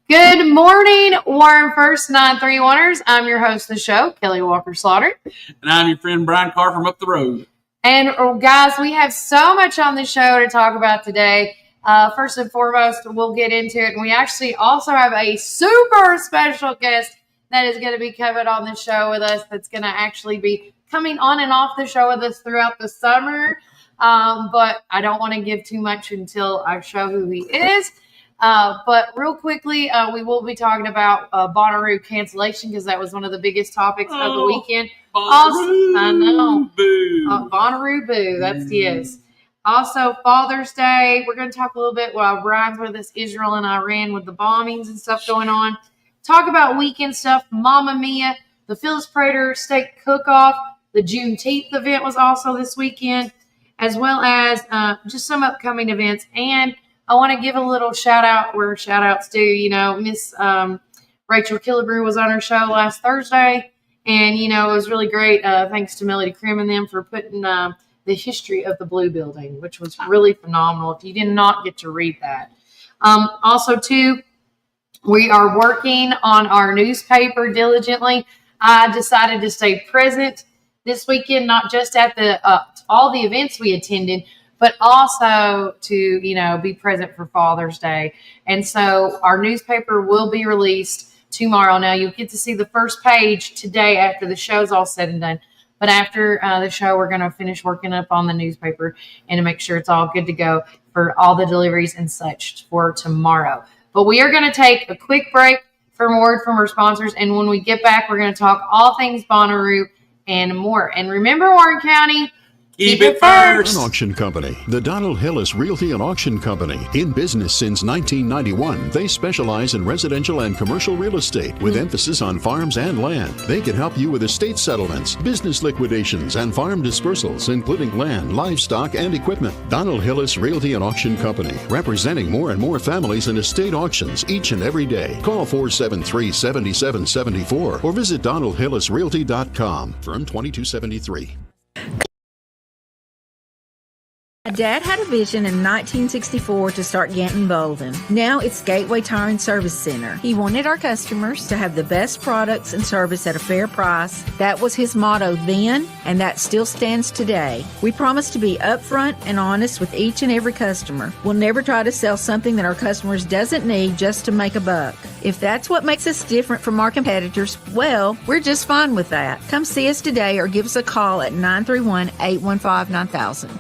Good morning, Warren First 931ers. I'm your host of the show, Kelly Walker Slaughter. And I'm your friend Brian Carr from up the road. And guys, we have so much on the show to talk about today. First and foremost, we'll get into it. And we actually also have a super special guest that is going to be coming on the show with us, that's going to actually be coming on and off the show with us throughout the summer. But I don't want to give too much until I show who he is. But real quickly, we will be talking about Bonnaroo cancellation, because that was one of the biggest topics of the weekend. Bonnaroo, I know. boo. Bonnaroo boo. That's yes. Also, Father's Day. We're going to talk a little bit while Brian's with us, Israel and Iran with the bombings and stuff going on. Talk about weekend stuff. Mamma Mia, the Phyllis Prater Steak Cook-Off. The Juneteenth event was also this weekend, as well as just some upcoming events. And I want to give a little shout out where shout outs do. You know, Miss Rachel Killebrew was on her show last Thursday, and it was really great. Thanks to Melody Krim and them for putting the history of the Blue Building, which was really phenomenal. If you did not get to read that, also too, we are working on our newspaper diligently. I decided to stay present this weekend, not just at the all the events we attended, but also to, be present for Father's Day. And so our newspaper will be released tomorrow. Now, you'll get to see the first page today after the show's all said and done. But after the show, we're going to finish working up on the newspaper and to make sure it's all good to go for all the deliveries and such for tomorrow. But we are going to take a quick break for more word from our sponsors. And when we get back, we're going to talk all things Bonnaroo and more. And remember, Warren County, keep it first. An auction company. The Donald Hillis Realty and Auction Company. In business since 1991, they specialize in residential and commercial real estate with emphasis on farms and land. They can help you with estate settlements, business liquidations, and farm dispersals, including land, livestock, and equipment. Donald Hillis Realty and Auction Company, representing more and more families in estate auctions each and every day. Call 473-7774 or visit DonaldHillisRealty.com. Firm 2273. My dad had a vision in 1964 to start Ganton Bolden. Now it's Gateway Tire and Service Center. He wanted our customers to have the best products and service at a fair price. That was his motto then, and that still stands today. We promise to be upfront and honest with each and every customer. We'll never try to sell something that our customers doesn't need just to make a buck. If that's what makes us different from our competitors, well, we're just fine with that. Come see us today or give us a call at 931-815-9000.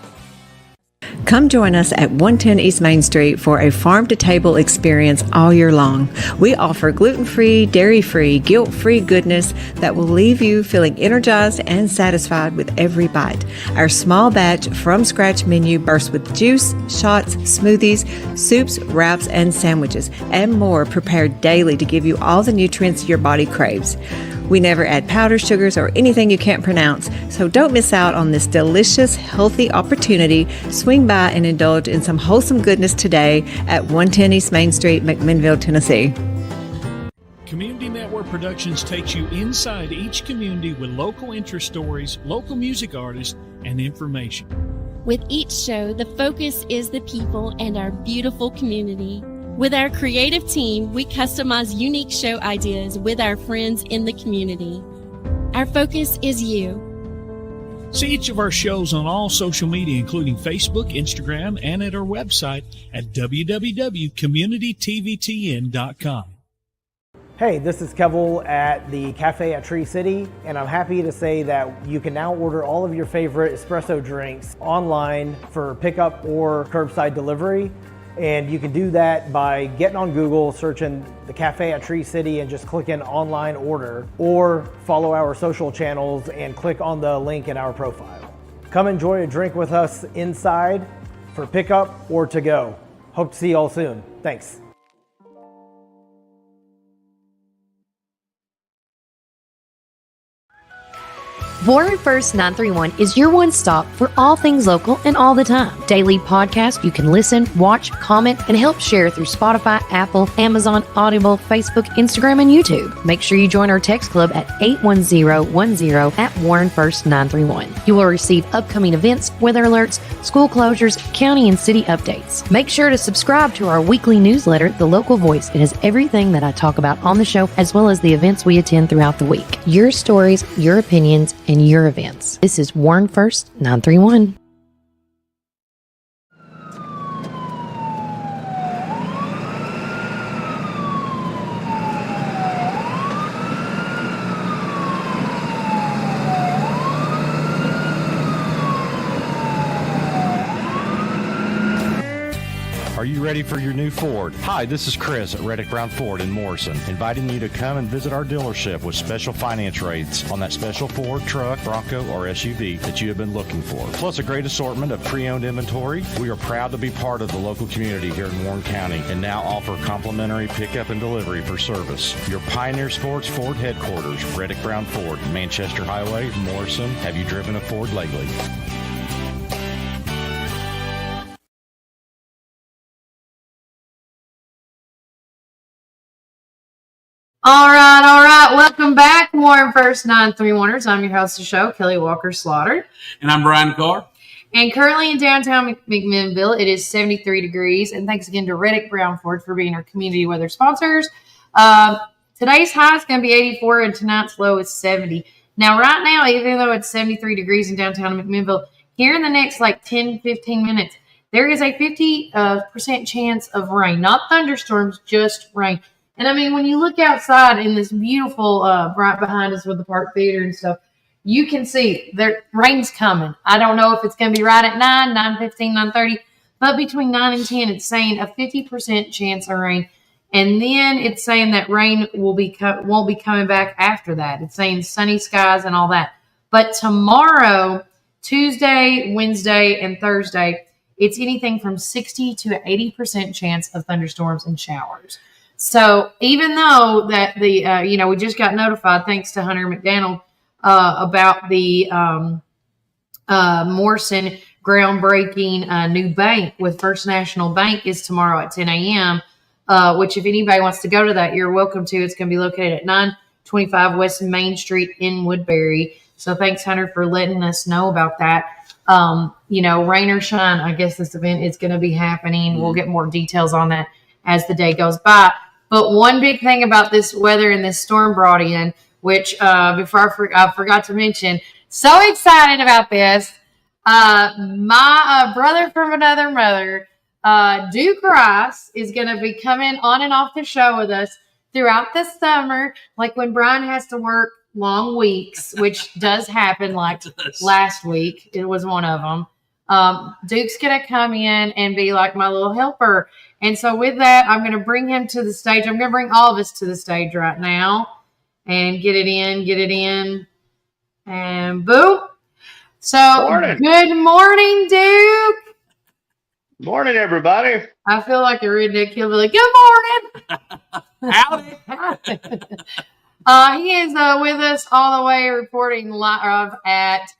Come join us at 110 East Main Street for a farm-to-table experience all year long. We offer gluten-free, dairy-free, guilt-free goodness that will leave you feeling energized and satisfied with every bite. Our small batch from-scratch menu bursts with juice, shots, smoothies, soups, wraps, and sandwiches, and more prepared daily to give you all the nutrients your body craves. We never add powder, sugars, or anything you can't pronounce, so don't miss out on this delicious, healthy opportunity. Swing by and indulge in some wholesome goodness today at 110 East Main Street, McMinnville, Tennessee. Community Network Productions takes you inside each community with local interest stories, local music artists, and information. With each show, the focus is the people and our beautiful community. With our creative team, we customize unique show ideas with our friends in the community. Our focus is you. See each of our shows on all social media, including Facebook, Instagram, and at our website at www.communitytvtn.com. Hey, this is Kevel at the Cafe at Tree City, and I'm happy to say that you can now order all of your favorite espresso drinks online for pickup or curbside delivery. And you can do that by getting on Google, searching the Cafe at Tree City and just clicking online order, or follow our social channels and click on the link in our profile. Come enjoy a drink with us inside for pickup or to go. Hope to see you all soon. Thanks. Warren First 931 is your one stop for all things local and all the time. Daily podcast you can listen, watch, comment, and help share through Spotify, Apple, Amazon, Audible, Facebook, Instagram, and YouTube. Make sure you join our text club at 81010 at Warren First 931. You will receive upcoming events, weather alerts, school closures, county and city updates. Make sure to subscribe to our weekly newsletter, The Local Voice. It has everything that I talk about on the show, as well as the events we attend throughout the week. Your stories, your opinions, and your events. This is Warren First 931. Are you ready for your new Ford? Hi, this is Chris at Reddick Brown Ford in Morrison, inviting you to come and visit our dealership with special finance rates on that special Ford truck, Bronco, or SUV that you have been looking for. Plus a great assortment of pre-owned inventory. We are proud to be part of the local community here in Warren County and now offer complimentary pickup and delivery for service. Your Pioneer Sports Ford headquarters, Reddick Brown Ford, Manchester Highway, Morrison. Have you driven a Ford lately? All right. Welcome back, Warren First 931ers. I'm your host of the show, Kelly Walker Slaughter. And I'm Brian Carr. And currently in downtown McMinnville, it is 73 degrees. And thanks again to Reddick Brown Ford for being our community weather sponsors. Today's high is going to be 84 and tonight's low is 70. Now, right now, even though it's 73 degrees in downtown McMinnville, here in the next 10, 15 minutes, there is a 50% chance of rain. Not thunderstorms, just rain. And I mean, when you look outside in this beautiful, right behind us with the Park Theater and stuff, you can see there rain's coming. I don't know if it's going to be right at 9, 9:15, 9:30, but between 9 and 10, it's saying a 50% chance of rain. And then it's saying that rain won't be coming back after that. It's saying sunny skies and all that. But tomorrow, Tuesday, Wednesday, and Thursday, it's anything from 60 to 80% chance of thunderstorms and showers. So even though that we just got notified, thanks to Hunter McDaniel, about the Morrison groundbreaking new bank with First National Bank is tomorrow at 10 a.m., which if anybody wants to go to that, you're welcome to. It's going to be located at 925 West Main Street in Woodbury. So thanks, Hunter, for letting us know about that. Rain or shine, I guess this event is going to be happening. Mm-hmm. We'll get more details on that as the day goes by. But one big thing about this weather and this storm brought in, which before I forgot to mention, so excited about this. My brother from another mother, Duke Rice, is going to be coming on and off the show with us throughout the summer, like when Brian has to work long weeks, which does happen, like last week. It was one of them. Duke's going to come in and be like my little helper. And so with that, I'm going to bring him to the stage. I'm going to bring all of us to the stage right now and get it in, and boom. So Good morning, Duke. Morning, everybody. I feel like a redneck hillbilly. Good morning. Howdy. He is with us all the way reporting live at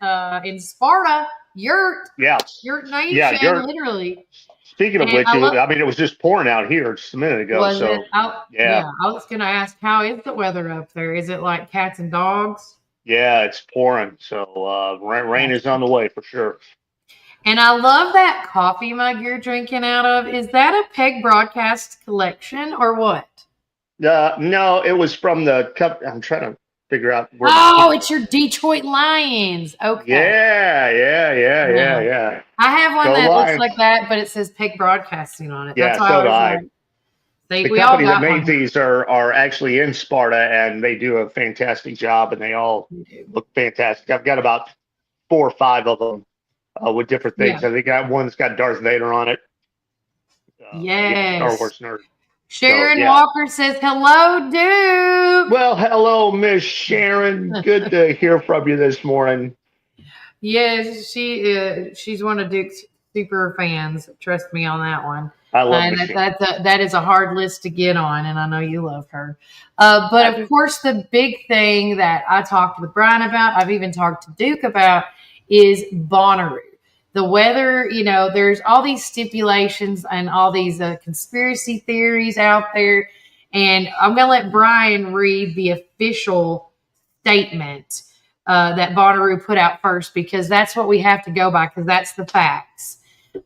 in Sparta. Yurt Nation, literally. Speaking of which, it was just pouring out here just a minute ago. I was going to ask, how is the weather up there? Is it like cats and dogs? Yeah, it's pouring. So rain is on the way for sure. And I love that coffee mug you're drinking out of. Is that a Peg Broadcast collection or what? No, it was from the cup. I'm trying to figure out where. Oh, it's your Detroit Lions. Okay. Yeah. I have one that looks like that, but it says Peg Broadcasting on it. Yeah, so do I. The company that made one. These are actually in Sparta, and they do a fantastic job, and they all look fantastic. I've got about 4 or 5 of them with different things. Yeah. I think I got one that's got Darth Vader on it. Yes. Star Wars nerd. Sharon Walker says, hello, Duke. Well, hello, Miss Sharon. Good to hear from you this morning. Yes, she's one of Duke's super fans. Trust me on that one. I love And Michelle. that is a hard list to get on, and I know you love her. But of course, the big thing that I talked with Brian about, I've even talked to Duke about, is Bonnaroo. The weather, there's all these stipulations and all these conspiracy theories out there. And I'm going to let Brian read the official statement that Bonnaroo put out first, because that's what we have to go by, because that's the facts.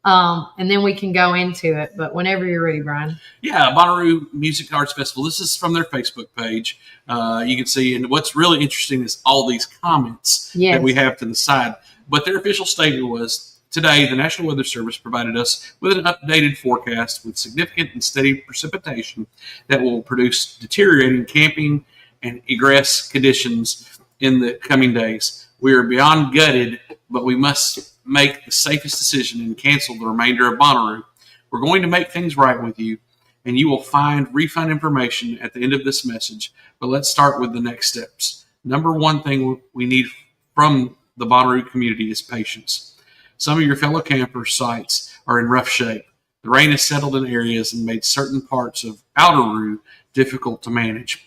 And then we can go into it. But whenever you're ready, Brian. Yeah, Bonnaroo Music Arts Festival. This is from their Facebook page. You can see, and what's really interesting is all these comments that we have to the side. But their official statement was, today, the National Weather Service provided us with an updated forecast with significant and steady precipitation that will produce deteriorating camping and egress conditions in the coming days. We are beyond gutted, but we must make the safest decision and cancel the remainder of Bonnaroo. We're going to make things right with you, and you will find refund information at the end of this message. But let's start with the next steps. Number one thing we need from the Bonnaroo community is patience. Some of your fellow camper sites are in rough shape. The rain has settled in areas and made certain parts of Outeroo difficult to manage.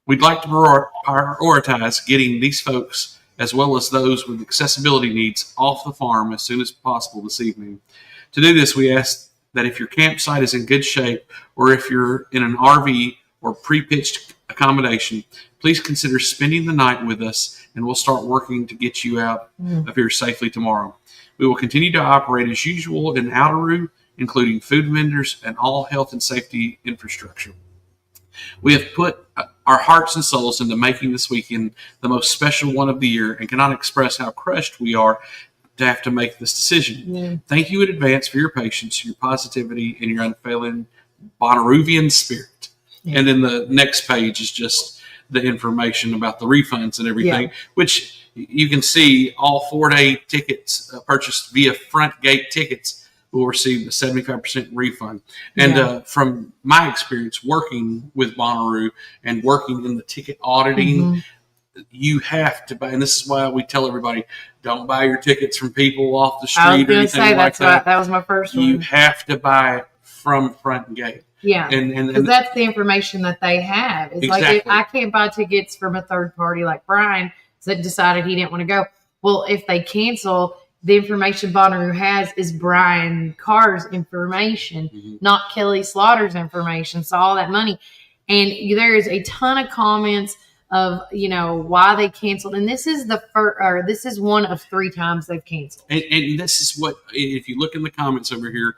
We'd like to prioritize getting these folks, as well as those with accessibility needs, off the farm as soon as possible this evening. To do this, we ask that if your campsite is in good shape, or if you're in an RV or pre-pitched accommodation, please consider spending the night with us, and we'll start working to get you out of here safely tomorrow. We will continue to operate as usual in Outeroo, including food vendors and all health and safety infrastructure. We have put our hearts and souls into making this weekend the most special one of the year, and cannot express how crushed we are to have to make this decision. Thank you in advance for your patience, your positivity, and your unfailing Bonnaroovian spirit. And then the next page is just the information about the refunds and everything, which you can see all 4-day tickets purchased via front gate tickets will receive a 75% refund. And from my experience working with Bonnaroo and working in the ticket auditing, you have to buy, and this is why we tell everybody, don't buy your tickets from people off the street. I was going to say, like that. That was my first one. You have to buy it from front gate. Yeah, and that's the information that they have. It's like, if I can't buy tickets from a third party like Brian that decided he didn't want to go. Well, if they cancel, the information Bonnaroo has is Brian Carr's information, not Kelly Slaughter's information. So all that money. And there is a ton of comments of, why they canceled. And this is this is one of 3 times they've canceled. And this is what, if you look in the comments over here,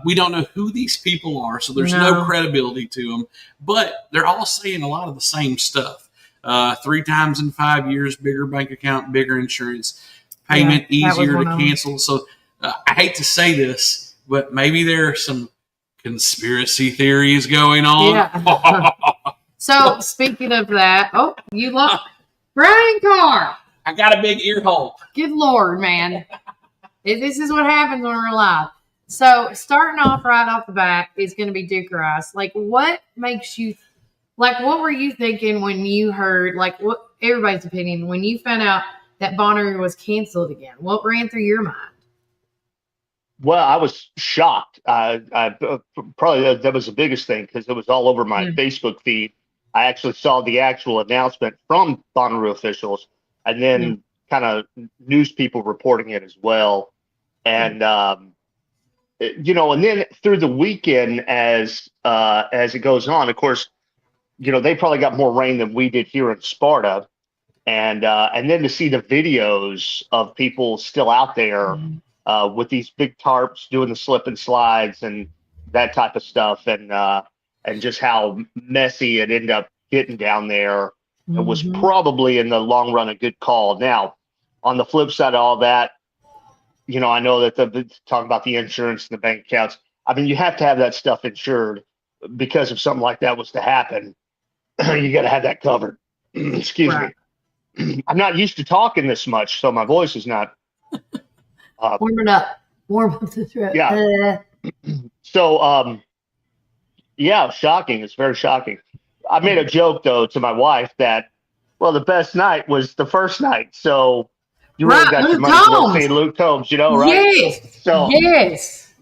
we don't know who these people are. So there's no credibility to them, but they're all saying a lot of the same stuff. 3 times in 5 years, bigger bank account, bigger insurance, payment easier to cancel. So I hate to say this, but maybe there are some conspiracy theories going on. Yeah. So speaking of that, you love Brian Carr. I got a big ear hole. Good Lord, man. This is what happens when we're live. So starting off right off the bat is going to be Duke Rice. Like, what makes you, what were you thinking when you heard, what everybody's opinion, when you found out that Bonnaroo was canceled again? What ran through your mind? Well, I was shocked. I probably that was the biggest thing, because it was all over my Facebook feed. I actually saw the actual announcement from Bonnaroo officials, and then kind of news people reporting it as well. And and then through the weekend, as it goes on, of course, they probably got more rain than we did here in Sparta, and then to see the videos of people still out there with these big tarps doing the slip and slides and that type of stuff, and just how messy it ended up getting down there. It was probably in the long run a good call. Now, on the flip side of all that, I know that the talk about the insurance and the bank accounts. I mean, you have to have that stuff insured, because if something like that was to happen, you got to have that covered. Excuse me. I'm not used to talking this much, so my voice is not warming up. Warm up the throat. Yeah. So, shocking. It's very shocking. I made a joke, though, to my wife that, well, the best night was the first night. So you really got your money to see Luke Combs, right? Yes.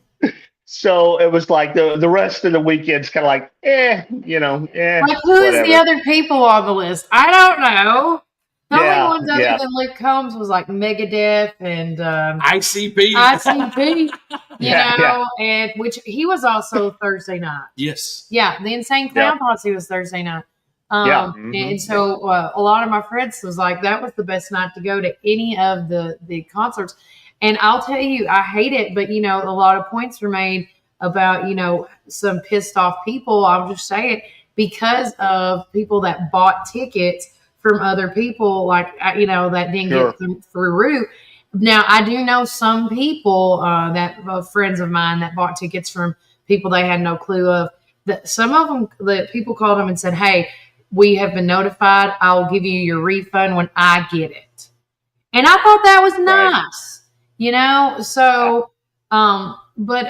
So it was like the rest of the weekend's kind of like, Like, who is the whatever. other people on the list? I don't know. The only ones other Yeah. than Luke Combs was like Megadeth and ICP. ICP, Yeah. and which he was also Thursday night. Yes. Yeah, the Insane Clown Posse was Thursday night. Yeah. And so a lot of my friends was like, that was the best night to go to any of the concerts. And I'll tell you, I hate it, but a lot of points were made about, some pissed off people. I'll just say it because of people that bought tickets from other people, like, that didn't get them through route. Now, I do know some people friends of mine that bought tickets from people they had no clue of. That some of them, the people called them and said, "Hey, we have been notified. I'll give you your refund when I get it." And I thought that was nice. So, but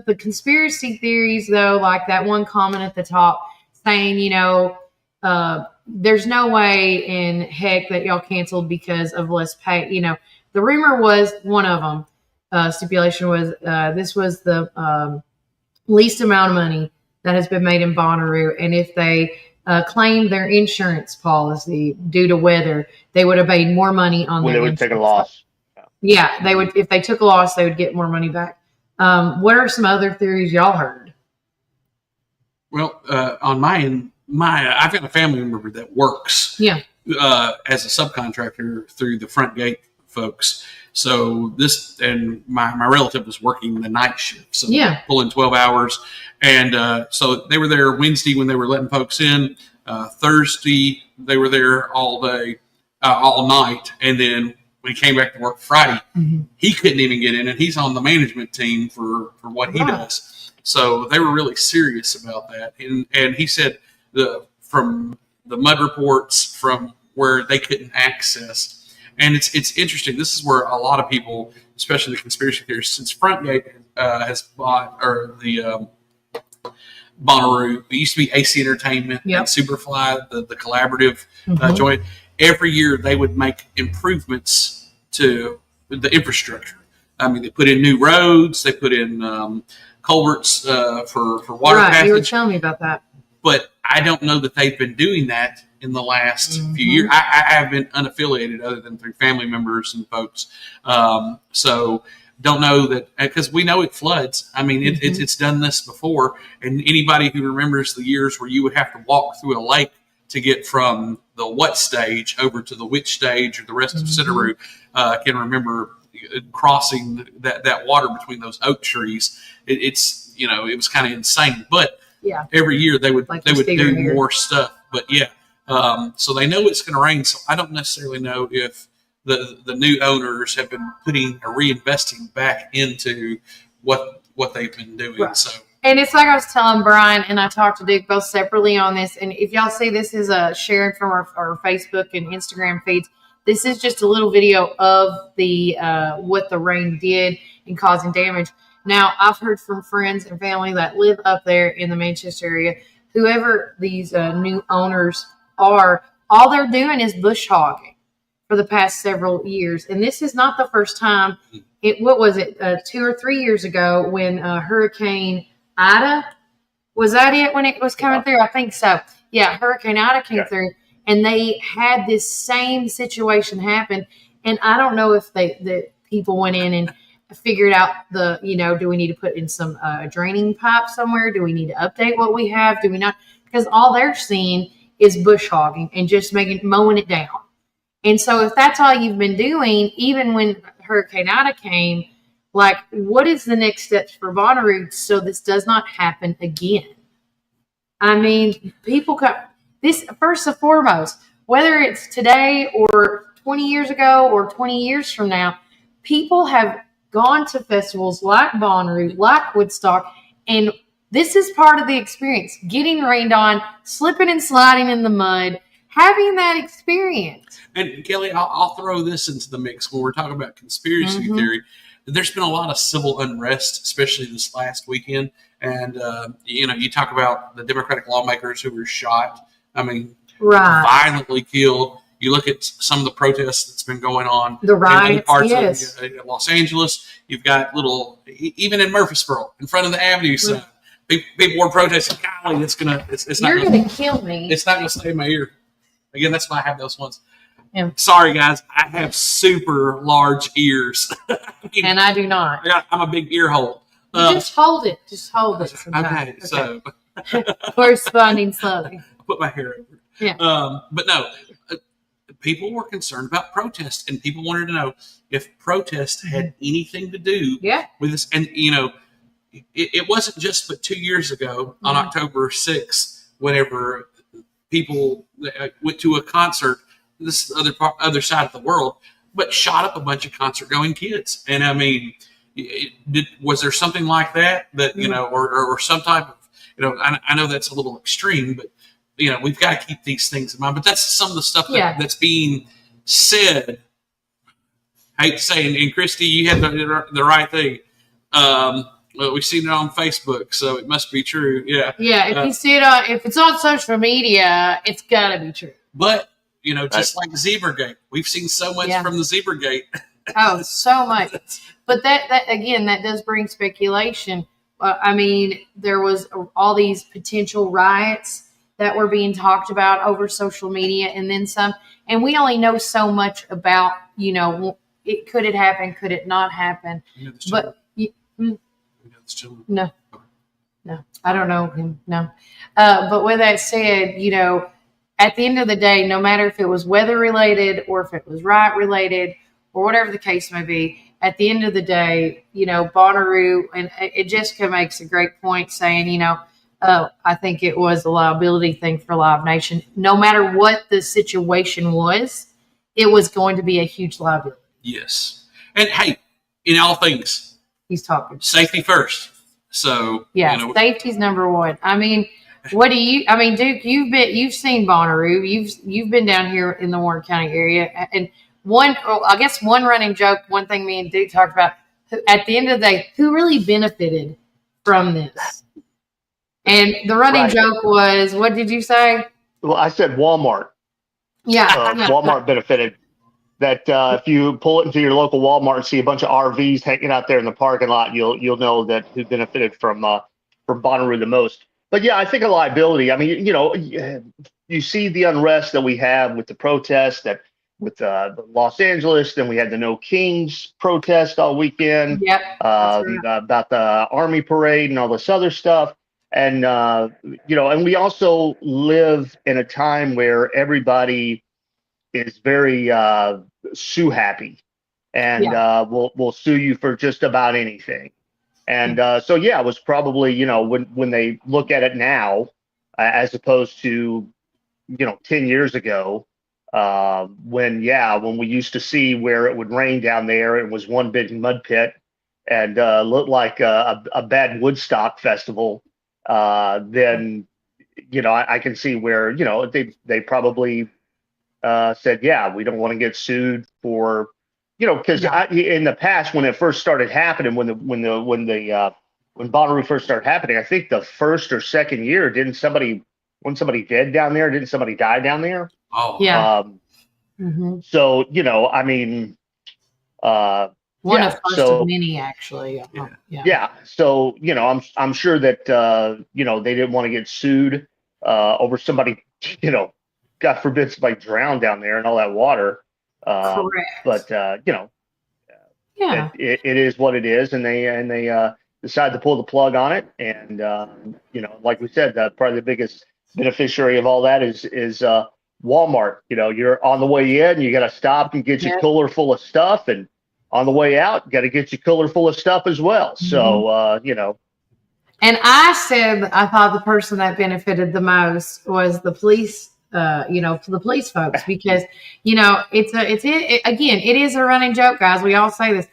the conspiracy theories, though, like that one comment at the top saying, there's no way in heck that y'all canceled because of less pay. The rumor was one of them, stipulation was, this was the least amount of money that has been made in Bonnaroo. And if they claimed their insurance policy due to weather, they would have made more money on their insurance. They would take a loss. Yeah, they would. If they took a loss, they would get more money back. What are some other theories y'all heard? Well, on my end, I've got a family member that works as a subcontractor through the front gate folks. So my relative was working the night shift, so pulling 12 hours. And so they were there Wednesday when they were letting folks in. Thursday, they were there all day, all night. And then when he came back to work Friday, he couldn't even get in, and he's on the management team for what he does. So they were really serious about that. And he said from the mud reports from where they couldn't access. And it's interesting. This is where a lot of people, especially the conspiracy theorists, since Frontgate has bought, or the Bonnaroo, it used to be AC Entertainment and Superfly, the collaborative joint. Every year they would make improvements to the infrastructure. I mean, they put in new roads, they put in culverts for water passage. You were telling me about that. But I don't know that they've been doing that in the last few years. I have been unaffiliated other than through family members and folks. So don't know that, because we know it floods. I mean, it's done this before. And anybody who remembers the years where you would have to walk through a lake to get from the what stage over to the which stage or the rest of Cineru, can remember crossing that water between those oak trees. It was kind of insane. But every year they would do more stuff. But so they know it's going to rain. So I don't necessarily know if the new owners have been putting or reinvesting back into what they've been doing. Right. So. And it's like I was telling Brian, and I talked to Duke both separately on this. And if y'all see, this is shared from our Facebook and Instagram feeds. This is just a little video of the what the rain did in causing damage. Now, I've heard from friends and family that live up there in the Manchester area, whoever these new owners are, all they're doing is bush hogging for the past several years. And this is not the first time. What was it, 2 or 3 years ago when Hurricane Ida, was that it when it was coming through? I think so. Yeah, Hurricane Ida came through, and they had this same situation happen. And I don't know if the people went in and figured out do we need to put in some draining pipe somewhere? Do we need to update what we have? Do we not? Because all they're seeing is bush hogging and just mowing it down. And so if that's all you've been doing, even when Hurricane Ida came, like, what is the next steps for Bonnaroo so this does not happen again? I mean, this first and foremost, whether it's today or 20 years ago or 20 years from now, people have gone to festivals like Bonnaroo, like Woodstock, and this is part of the experience. Getting rained on, slipping and sliding in the mud, having that experience. And Kelly, I'll throw this into the mix when we're talking about conspiracy theory. There's been a lot of civil unrest, especially this last weekend. And, you talk about the Democratic lawmakers who were shot. I mean, violently killed. You look at some of the protests that's been going on. The riots, in parts yes. of Los Angeles. You've got even in Murfreesboro, in front of the Avenue sign, people were protesting. Golly, it's not going to kill me. It's not going to stay in my ear. Again, that's why I have those ones. Yeah. Sorry, guys. I have super large ears. And I do not. I'm a big ear hole. Just hold it. Just hold it sometimes. Okay, so. Corresponding slowly. I put my hair over it. Yeah. But no, people were concerned about protests, and people wanted to know if protests had anything to do with this. And, it wasn't just but 2 years ago on October 6th, whenever people went to a concert, this other side of the world, but shot up a bunch of concert-going kids. And, I mean, was there something like that, or some type of, I know that's a little extreme, but, we've got to keep these things in mind. But that's some of the stuff that's being said. I hate to say, and Christy, you had the right thing. Well, we've seen it on Facebook, so it must be true. Yeah. Yeah. If you see it if it's on social media, it's got to be true. But, just like Zebragate, we've seen so much from the Zebragate. Oh, so much. But that again, that does bring speculation. I mean, there was all these potential riots that were being talked about over social media, and then some. And we only know so much about, could it happen? Could it not happen? But no, I don't know him. No. But with that said, at the end of the day, no matter if it was weather related or if it was riot related or whatever the case may be, at the end of the day, Bonnaroo, and Jessica makes a great point saying, I think it was a liability thing for Live Nation. No matter what the situation was, it was going to be a huge liability. Yes. And hey, in all things, he's talking safety first. So safety's number one. I mean, Duke, you've seen Bonnaroo. You've been down here in the Warren County area, and one running joke, one thing me and Duke talked about, at the end of the day, who really benefited from this? And the running joke was, what did you say? Well, I said Walmart. Yeah. Walmart benefited. That if you pull it into your local Walmart and see a bunch of RVs hanging out there in the parking lot, you'll know that who benefited from Bonnaroo the most. But yeah, I think a liability. I mean, you see the unrest that we have with the protests with Los Angeles. Then we had the No Kings protest all weekend. Yep. About the Army parade and all this other stuff. And and we also live in a time where everybody is very sue happy, and will sue you for just about anything. And it was probably when they look at it now, as opposed to 10 years ago, when we used to see where it would rain down there, it was one big mud pit and looked like a bad Woodstock festival. Then I can see where they probably said, we don't want to get sued for, because in the past, when it first started happening, when Bonnaroo first started happening, I think the first or second year, wasn't somebody dead down there? Didn't somebody die down there? Oh, yeah. So, I mean, one of first of many, actually. Yeah. So, I'm sure that, they didn't want to get sued over somebody, God forbid somebody drowned down there and all that water. Correct. But, it is what it is. And they decided to pull the plug on it. And, like we said, probably the biggest beneficiary of all that is Walmart. You're on the way in, you got to stop and get your cooler full of stuff. And on the way out, you got to get your cooler full of stuff as well. So, And I said, I thought the person that benefited the most was the police, the police folks, because, it is a running joke, guys. We all say this.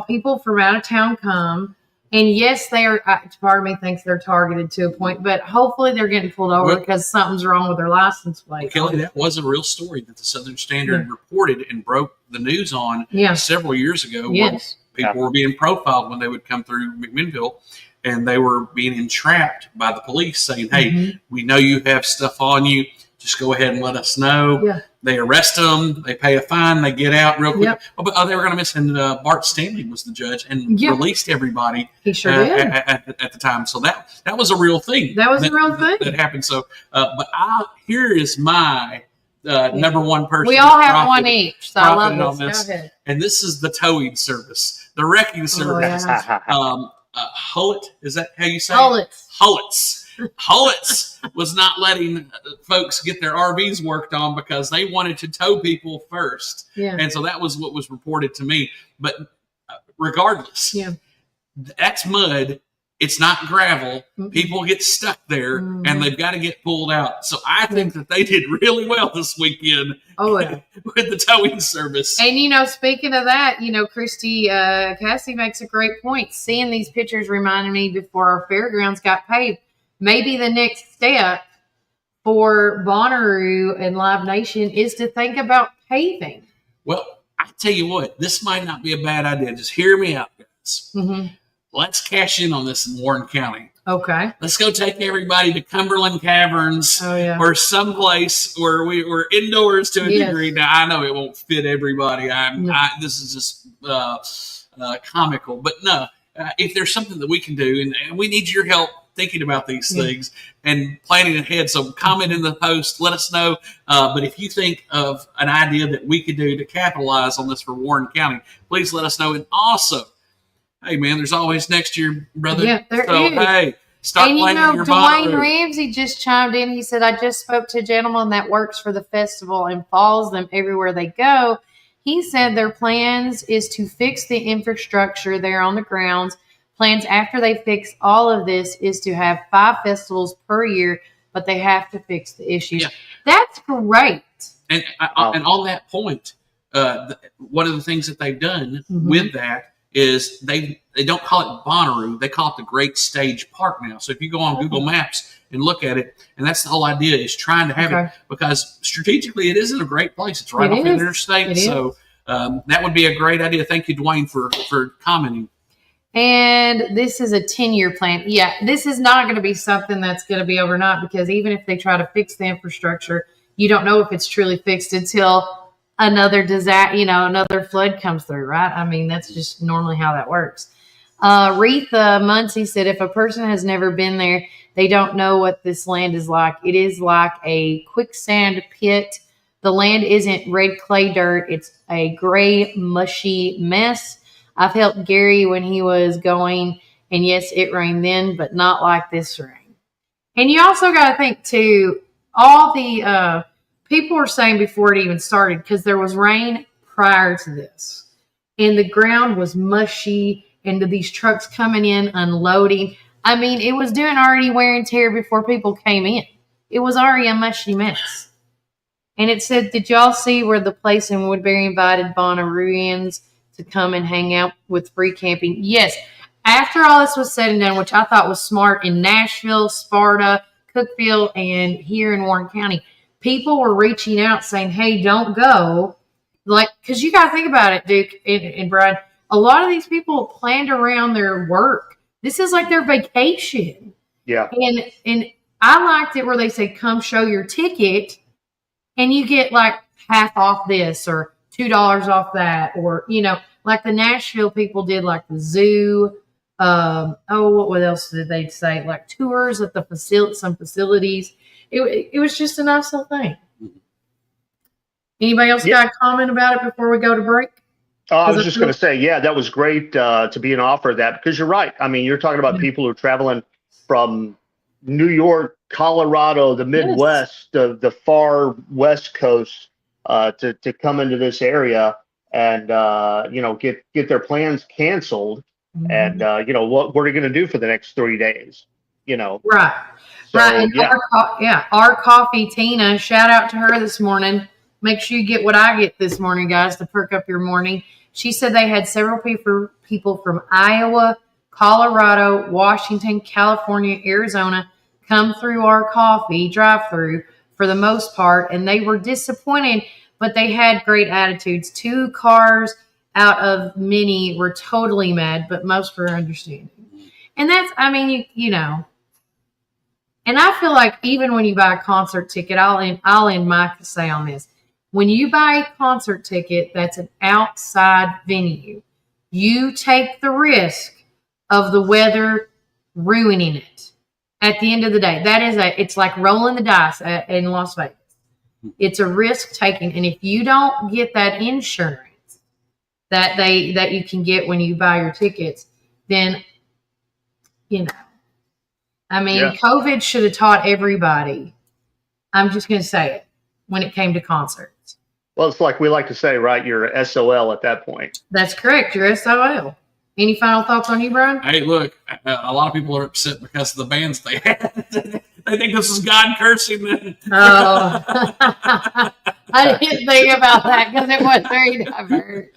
People from out of town come, and yes, they are, part of me thinks they're targeted to a point, but hopefully they're getting pulled over because something's wrong with their license plate. Kelly, that was a real story that the Southern Standard reported and broke the news on several years ago. Yes. Where people were being profiled when they would come through McMinnville, and they were being entrapped by the police saying, hey, we know you have stuff on you. just go ahead and let us know. Yeah. They arrest them. They pay a fine. They get out real quick. Yep. But they were going to miss. And Bart Stanley was the judge and released everybody. He sure did at the time. So that was a real thing. That was a real thing that happened. So, but here is my number one person. We all have one each. So I love this. Go ahead. And this is the towing service, the wrecking service. Hullet, is that how you say it? Hullets was not letting folks get their RVs worked on because they wanted to tow people first. Yeah. And so that was what was reported to me. But regardless, that's mud. It's not gravel. Mm-hmm. People get stuck there, and they've got to get pulled out. So I think that they did really well this weekend with the towing service. And, speaking of that, Christy Cassie makes a great point. Seeing these pictures reminded me before our fairgrounds got paved, maybe the next step for Bonnaroo and Live Nation is to think about paving. Well, I tell you what, this might not be a bad idea. Just hear me out, guys. Mm-hmm. Let's cash in on this in Warren County. Okay. Let's go take everybody to Cumberland Caverns or someplace where we're indoors to a degree. Now, I know it won't fit everybody. This is just comical. But no, if there's something that we can do, and we need your help thinking about these things and planning ahead. So comment in the post, let us know. But if you think of an idea that we could do to capitalize on this for Warren County, please let us know. And also, hey, man, there's always next year, brother. Yeah, there is. Hey, start planning your Dwayne Ramsey just chimed in. He said, I just spoke to a gentleman that works for the festival and follows them everywhere they go. He said their plans is to fix the infrastructure there on the grounds. Plans after they fix all of this is to have 5 festivals per year, but they have to fix the issues. Yeah. That's great. And on that point, one of the things that they've done with that is they don't call it Bonnaroo, they call it the Great Stage Park now. So if you go on Google Maps and look at it, and that's the whole idea, is trying to have it, because strategically it isn't a great place. It's right off the interstate. So that would be a great idea. Thank you, Dwayne, for commenting. And this is a 10-year plan. Yeah, this is not going to be something that's going to be overnight, because even if they try to fix the infrastructure, you don't know if it's truly fixed until another disaster, another flood comes through, right? I mean, that's just normally how that works. Retha Muncie said, if a person has never been there, they don't know what this land is like. It is like a quicksand pit. The land isn't red clay dirt. It's a gray, mushy mess. I've helped Gary when he was going, and yes, it rained then, but not like this rain. And you also got to think, too, all the people were saying before it even started, because there was rain prior to this, and the ground was mushy, and these trucks coming in, unloading. I mean, it was doing already wear and tear before people came in. It was already a mushy mess. And it said, did y'all see where the place in Woodbury invited Bonnarooians to come and hang out with free camping? Yes. After all this was said and done, which I thought was smart, in Nashville, Sparta, Cookeville, and here in Warren County, people were reaching out saying, hey, don't go. Because you got to think about it, Duke and Brian. A lot of these people planned around their work. This is like their vacation. Yeah. And I liked it where they say, come show your ticket, and you get like half off this or $2 off that, or, like the Nashville people did, like the zoo. What else did they say? Like tours at the some facilities. It was just a nice little thing. Anybody else got a comment about it before we go to break? I was just going to say, that was great to be an offer of that, because you're right. I mean, you're talking about people who are traveling from New York, Colorado, the Midwest, the far West Coast, to come into this area and get their plans canceled, and what are going to do for the next 3 days? Right. So, right. And our coffee, Tina, shout out to her this morning. Make sure you get what I get this morning, guys, to perk up your morning. She said they had several people from Iowa, Colorado, Washington, California, Arizona come through our coffee drive-through for the most part, and they were disappointed, but they had great attitudes. 2 cars out of many were totally mad, but most were understanding. And that's, I mean, And I feel like even when you buy a concert ticket, I'll end my say on this. When you buy a concert ticket that's an outside venue, you take the risk of the weather ruining it. At the end of the day, it's like rolling the dice in Las Vegas. It's a risk taking, and if you don't get that insurance that you can get when you buy your tickets, then COVID should have taught everybody. I'm just going to say it when it came to concerts. Well, it's like we like to say, right? You're SOL at that point. That's correct. You're SOL. Any final thoughts on you, Brian? Hey, look, a lot of people are upset because of the bands they had. They think this is God cursing them. Oh, I didn't think about that because it was very diverse.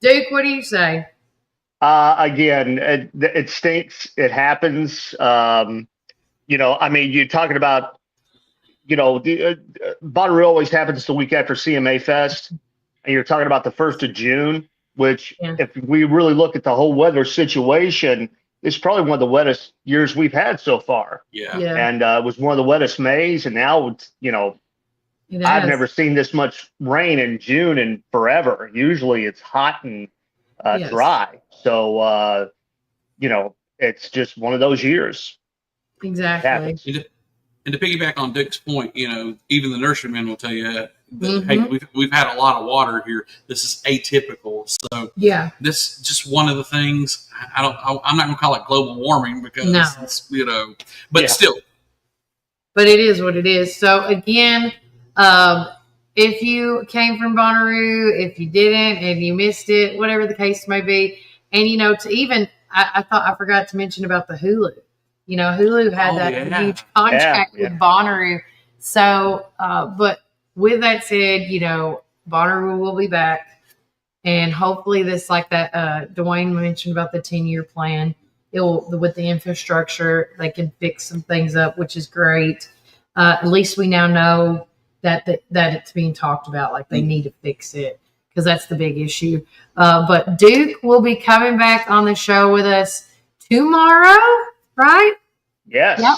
Duke, what do you say? Again, it stinks. It happens. You're talking about, Bonnaroo always happens the week after CMA Fest, and you're talking about the 1st of June, which if we really look at the whole weather situation, it's probably one of the wettest years we've had so far. Yeah. And it was one of the wettest Mays, and now it's, I've never seen this much rain in June in forever. Usually it's hot and dry. So, it's just one of those years. Exactly. And to piggyback on Dick's point, even the nurserymen will tell you that, hey, we've had a lot of water here. This is atypical. So this is just one of the things. I'm not going to call it global warming because it's, but still. But it is what it is. So again, if you came from Bonnaroo, if you didn't and you missed it, whatever the case may be, and I forgot to mention about the Hulu. Hulu had huge contract with Bonnaroo. So, but with that said, Bonnaroo will be back, and hopefully this, like that, Dwayne mentioned about the 10-year plan. With the infrastructure, they can fix some things up, which is great. At least we now know that it's being talked about, like they need to fix it, because that's the big issue. But Duke will be coming back on the show with us tomorrow, right? Yes. Yep.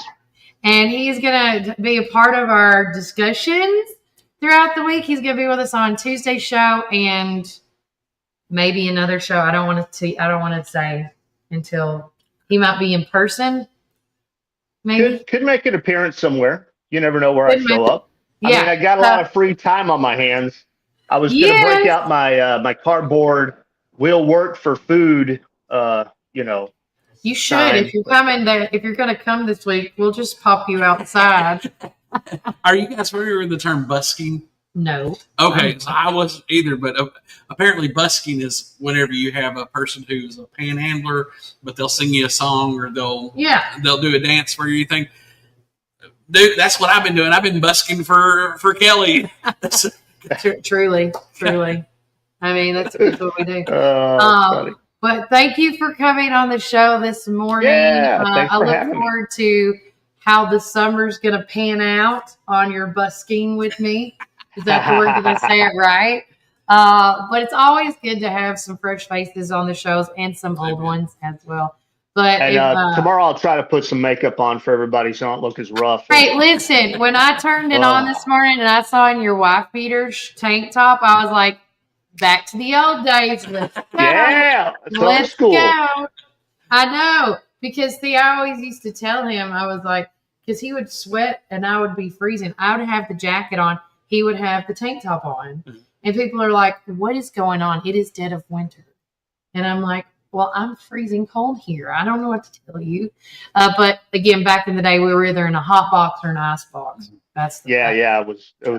And he's going to be a part of our discussions throughout the week. He's going to be with us on Tuesday's show and maybe another show. I don't want to say until he might be in person. Maybe could make an appearance somewhere. You never know where I show up. Yeah. I got a lot of free time on my hands. I was going to break out my cardboard will work for food, You should. If you're going to come this week, we'll just pop you outside. Are you guys familiar with the term busking? No. Okay, so I wasn't either, but apparently busking is whenever you have a person who's a panhandler, but they'll sing you a song or they'll do a dance for you. You think, dude, that's what I've been doing. I've been busking for Kelly. Truly. I mean, that's what we do. But thank you for coming on the show this morning. I look forward to how the summer's going to pan out on your busking with me. Is that the word? Did I say it right? But it's always good to have some fresh faces on the shows and some old ones as well. But tomorrow I'll try to put some makeup on for everybody so I don't look as rough. Hey, listen, when I turned it on this morning and I saw in your wife beater tank top, I was like, back to the old days. Let's go. Yeah, let's go. I know, because I always used to tell him, I was like, because he would sweat and I would be freezing. I would have the jacket on. He would have the tank top on. Mm-hmm. And people are like, what is going on? It is dead of winter. And I'm like, well, I'm freezing cold here. I don't know what to tell you. But again, back in the day, we were either in a hot box or an ice box. That's the fact.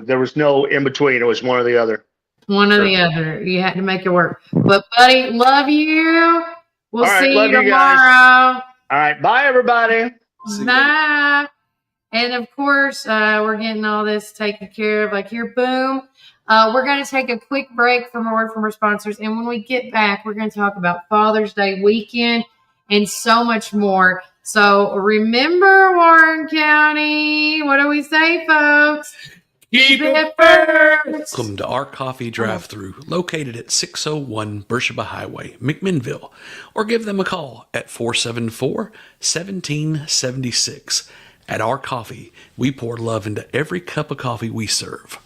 There was no in between. It was one or the other. One or the other. You had to make it work. But, buddy, love you. We'll see you tomorrow. All right. Bye, everybody. Bye. And, of course, we're getting all this taken care of. Like, here, boom. We're going to take a quick break from a word from our sponsors. And when we get back, we're going to talk about Father's Day weekend and so much more. So, remember, Warren County, what do we say, folks? Keep it first. Welcome to our coffee drive-thru, located at 601 Beersheba Highway, McMinnville, or give them a call at 474-1776. At Our Coffee, we pour love into every cup of coffee we serve.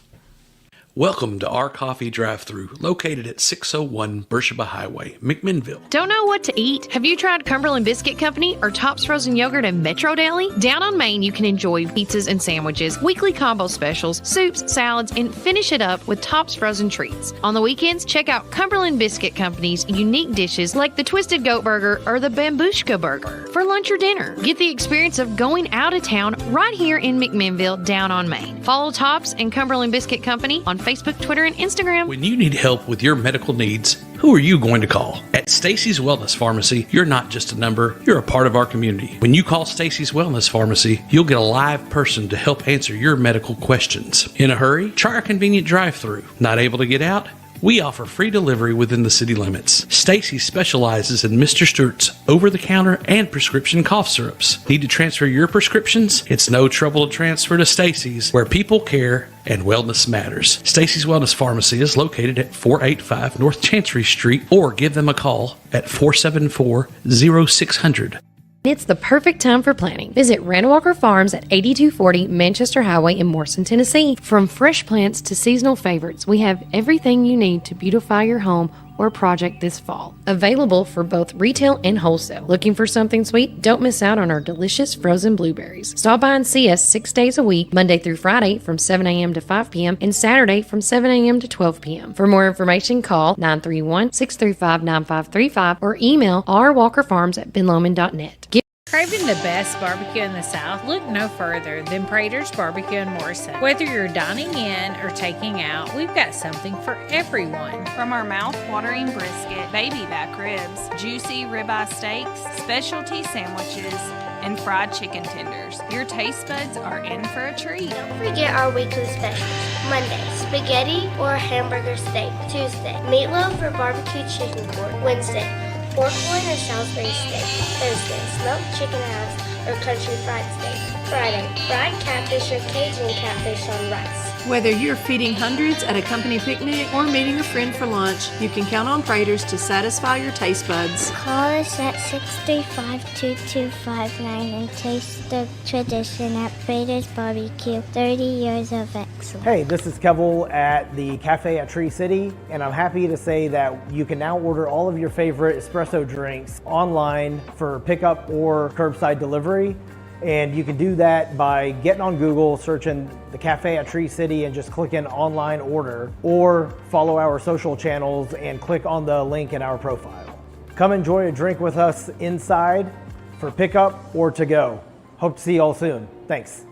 Welcome to Our Coffee Drive-Thru, located at 601 Beersheba Highway, McMinnville. Don't know what to eat? Have you tried Cumberland Biscuit Company or Tops Frozen Yogurt and Metro Deli? Down on Main, you can enjoy pizzas and sandwiches, weekly combo specials, soups, salads, and finish it up with Tops Frozen Treats. On the weekends, check out Cumberland Biscuit Company's unique dishes like the Twisted Goat Burger or the Bambushka Burger. For lunch or dinner, get the experience of going out of town right here in McMinnville, down on Main. Follow Tops and Cumberland Biscuit Company on Facebook, Twitter, and Instagram. When you need help with your medical needs, who are you going to call? At Stacy's Wellness Pharmacy, you're not just a number, you're a part of our community. When you call Stacy's Wellness Pharmacy, you'll get a live person to help answer your medical questions. In a hurry? Try our convenient drive-thru. Not able to get out? We offer free delivery within the city limits. Stacy specializes in Mr. Stewart's over-the-counter and prescription cough syrups. Need to transfer your prescriptions? It's no trouble to transfer to Stacy's, where people care and wellness matters. Stacy's Wellness Pharmacy is located at 485 North Chancery Street, or give them a call at 474-0600. It's the perfect time for planning. Visit Randall Walker Farms at 8240 Manchester Highway in Morrison, Tennessee. From fresh plants to seasonal favorites, we have everything you need to beautify your home or project this fall. Available for both retail and wholesale. Looking for something sweet? Don't miss out on our delicious frozen blueberries. Stop by and see us 6 days a week, Monday through Friday from 7 a.m. to 5 p.m. and Saturday from 7 a.m. to 12 p.m. For more information, call 931-635-9535 or email rwalkerfarms@benlomond.net. Craving the best barbecue in the South? Look no further than Prater's Barbecue in Morrison. Whether you're dining in or taking out, we've got something for everyone. From our mouth-watering brisket, baby back ribs, juicy ribeye steaks, specialty sandwiches, and fried chicken tenders, your taste buds are in for a treat. Don't forget our weekly specials. Monday, spaghetti or hamburger steak. Tuesday, meatloaf or barbecue chicken court. Wednesday, pork loin or Salisbury steak. Thursday, smoked chicken halves or country fried steak. Friday, fried catfish or Cajun catfish on rice. Whether you're feeding hundreds at a company picnic or meeting a friend for lunch, you can count on Prater's to satisfy your taste buds. Call us at 635-2259 and taste the tradition at Prater's Barbecue. 30 years of excellence. Hey, this is Kevel at the Cafe at Tree City, and I'm happy to say that you can now order all of your favorite espresso drinks online for pickup or curbside delivery. And you can do that by getting on Google, searching the Cafe at Tree City and just clicking online order, or follow our social channels and click on the link in our profile. Come enjoy a drink with us inside for pickup or to go. Hope to see you all soon. Thanks.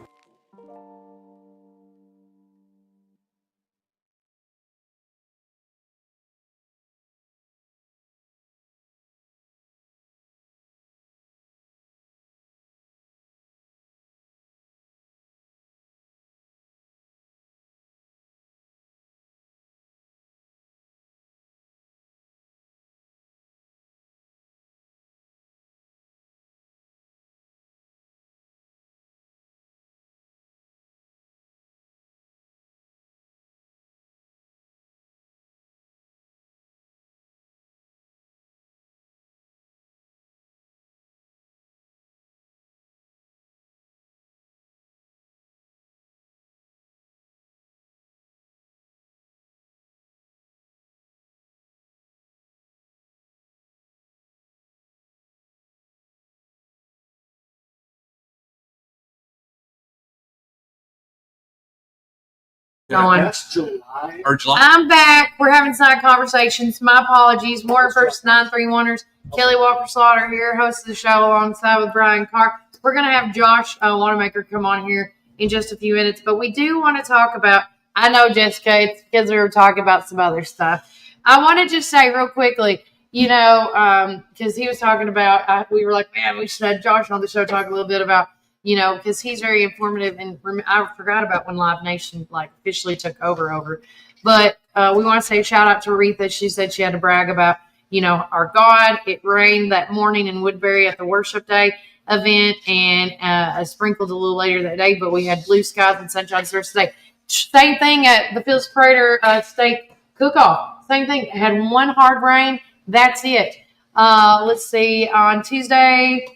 That's July. Or July. I'm back. We're having side conversations. My apologies. More first 931ers. Kelly Walker Slaughter here, host of the show alongside with Brian Carr. We're going to have Josh Wanamaker come on here in just a few minutes, but we do want to talk about, I know, Jessica, it's because we were talking about some other stuff. I want to just say real quickly, you know, because he was talking about, we were like, man, we should have Josh on the show talk a little bit about, you know, because he's very informative, and I forgot about when Live Nation officially took over. But we want to say a shout out to Aretha. She said she had to brag about, you know, our God. It rained that morning in Woodbury at the Worship Day event, and sprinkled a little later that day. But we had blue skies and sunshine the rest of the day. Same thing at the Phil's Prater Steak Cook-Off. Same thing. It had one hard rain. That's it. Let's see. On Tuesday.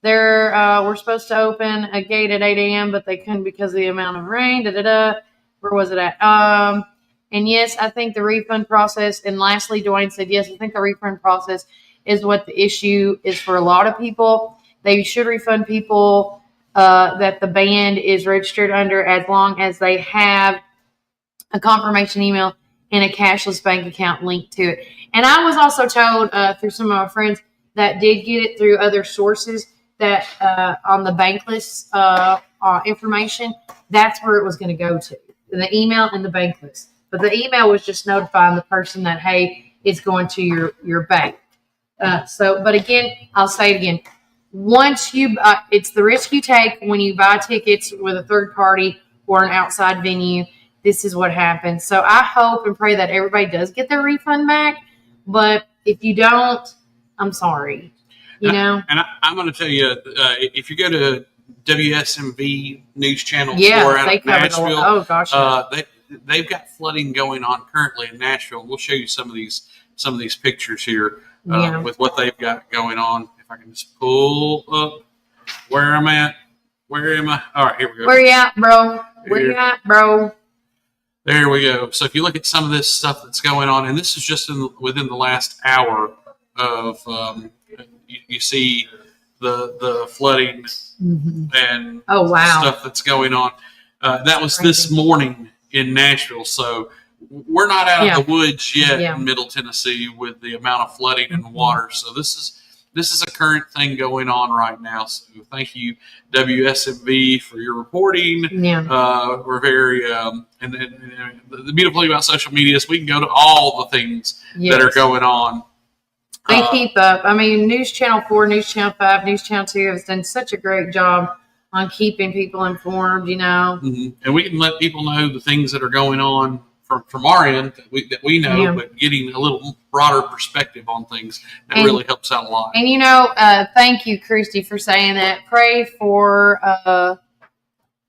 They're we're supposed to open a gate at 8 a.m., but they couldn't because of the amount of rain. Where was it at? And yes, I think the refund process. And lastly, Dwayne said, yes, I think the refund process is what the issue is for a lot of people. They should refund people that the band is registered under as long as they have a confirmation email and a cashless bank account linked to it. And I was also told through some of my friends that did get it through other sources that on the Bankless information, that's where it was going to go to, the email and the Bankless. But the email was just notifying the person that, hey, it's going to your bank. But again, I'll say it again. Once you, it's the risk you take when you buy tickets with a third party or an outside venue. This is what happens. So I hope and pray that everybody does get their refund back. But if you don't, I'm sorry. I'm going to tell you, if you go to WSMV News Channel 4 out of Nashville, oh gosh, they've got flooding going on currently in Nashville. We'll show you some of these pictures here with what they've got going on. If I can just pull up where I'm at. Where am I? All right, here we go. Where you at, bro? Where you at, bro? There we go. So if you look at some of this stuff that's going on, and this is just within the last hour of, you see the flooding and stuff that's going on. That was this morning in Nashville. So we're not out of the woods yet in Middle Tennessee with the amount of flooding and water. So this is a current thing going on right now. So thank you, WSMV, for your reporting. We're very and the beautiful thing about social media is we can go to all the things that are going on. They keep up. I mean, News Channel 4, News Channel 5, News Channel 2 has done such a great job on keeping people informed, And we can let people know the things that are going on from our end that we know, but getting a little broader perspective on things that really helps out a lot. And thank you, Christy, for saying that. Pray for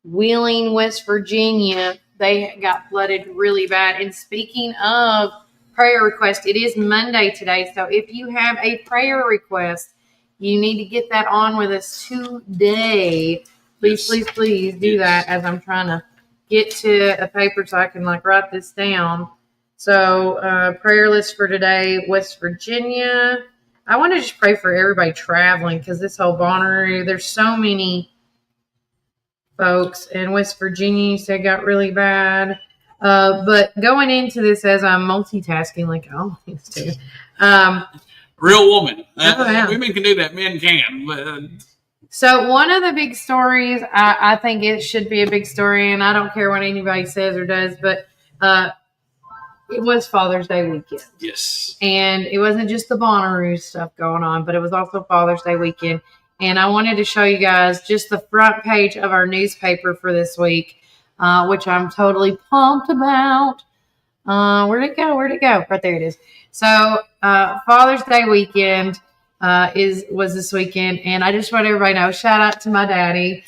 Wheeling, West Virginia. They got flooded really bad. And speaking of prayer request, it is Monday today, so if you have a prayer request, you need to get that on with us today. Please do that as I'm trying to get to a paper so I can write this down. So prayer list for today, West Virginia. I want to just pray for everybody traveling because this whole Bonnaroo, there's so many folks in West Virginia said got really bad. But going into this as I'm multitasking like I always do. Real woman. Women can do that. Men can. But, So one of the big stories, I think it should be a big story, and I don't care what anybody says or does, but it was Father's Day weekend. Yes. And it wasn't just the Bonnaroo stuff going on, but it was also Father's Day weekend. And I wanted to show you guys just the front page of our newspaper for this week, which I'm totally pumped about. Where'd it go? Right there it is. So Father's Day weekend was this weekend, and I just want everybody to know, shout out to my daddy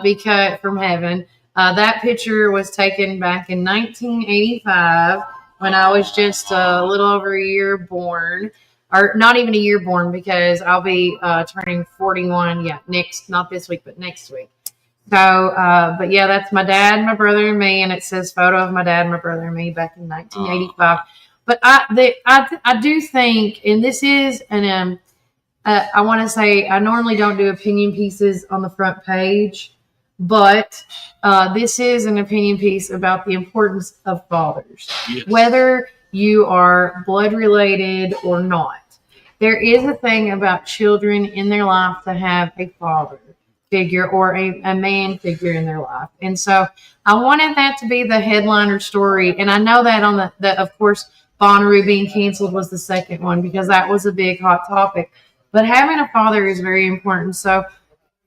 because from heaven. That picture was taken back in 1985 when I was just a little over a year born, or not even a year born because I'll be turning 41. Not this week, but next week. So, but yeah, that's my dad, my brother, and me, and it says photo of my dad, my brother, and me back in 1985. But I do think, and this is an I want to say I normally don't do opinion pieces on the front page, but this is an opinion piece about the importance of fathers, whether you are blood related or not. There is a thing about children in their life to have a father figure or a man figure in their life. And so I wanted that to be the headliner story. And I know that on the of course, Bonnaroo being canceled was the second one because that was a big hot topic. But having a father is very important. So,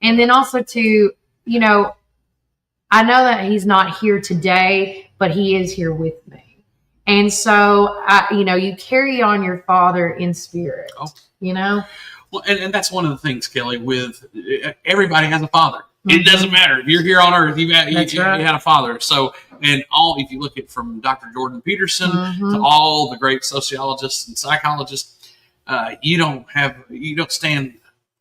and then also to, I know that he's not here today, but he is here with me. And so, you carry on your father in spirit, Well, and that's one of the things, Kelly, with everybody has a father. Mm-hmm. It doesn't matter. If you're here on earth, you had a father. So, if you look at from Dr. Jordan Peterson to all the great sociologists and psychologists, you don't stand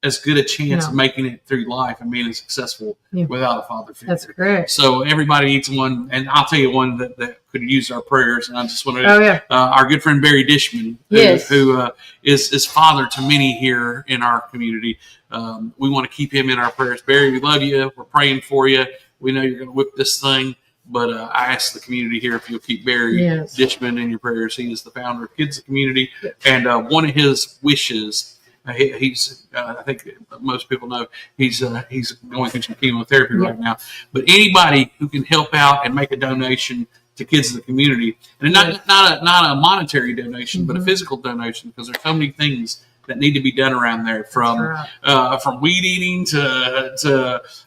as good a chance of making it through life and being successful without a father figure. That's correct. So everybody needs one, and I'll tell you one that could use our prayers. And I just want to, our good friend Barry Dishman, who is father to many here in our community. We want to keep him in our prayers. Barry, we love you. We're praying for you. We know you're going to whip this thing. But I ask the community here if you'll keep Barry Dishman in your prayers. He is the founder of Kids of the Community. And one of his wishes, he's I think most people know he's going through some chemotherapy right now. But anybody who can help out and make a donation to Kids of the Community, and not a monetary donation, but a physical donation, because there's so many things that need to be done around there, from weed eating to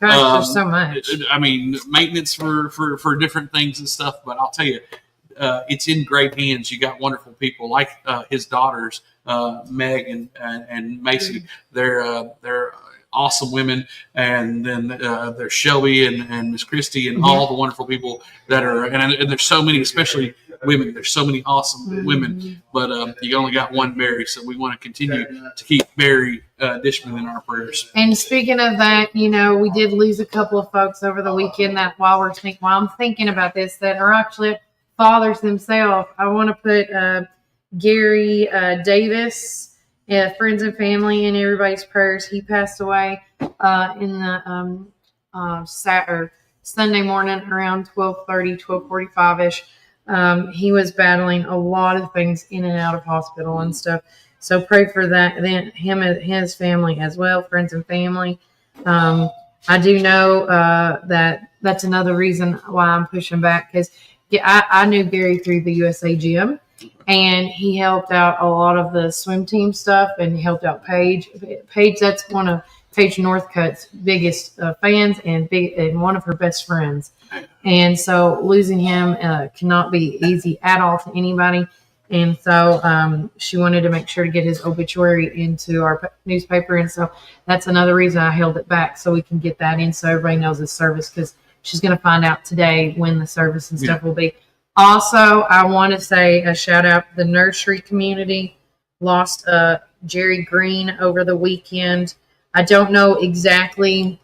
there's so much. I mean, maintenance for different things and stuff. But I'll tell you, it's in great hands. You got wonderful people like his daughters, Meg and Macy. They're awesome women, and then there's Shelby and Miss Christie and all the wonderful people that are. And there's so many, especially women. There's so many awesome women, but you only got one Barry, so we want to continue to keep Barry Dishman in our prayers. And speaking of that, we did lose a couple of folks over the weekend that while I'm thinking about this, that are actually fathers themselves. I want to put Gary Davis, friends and family, in everybody's prayers. He passed away in the Sunday morning around 12:30, 12:45-ish. He was battling a lot of things in and out of hospital and stuff. So pray for that. Then him and his family as well, friends and family. I do know that's another reason why I'm pushing back, because I knew Gary through the USA Gym, and he helped out a lot of the swim team stuff, and he helped out Paige. Paige, that's one of Paige Northcutt's biggest fans and one of her best friends. And so losing him cannot be easy at all to anybody. And so she wanted to make sure to get his obituary into our newspaper. And so that's another reason I held it back, so we can get that in so everybody knows the service, because she's going to find out today when the service and stuff will be. Also, I want to say a shout out to the nursery community. Lost Jerry Green over the weekend. I don't know exactly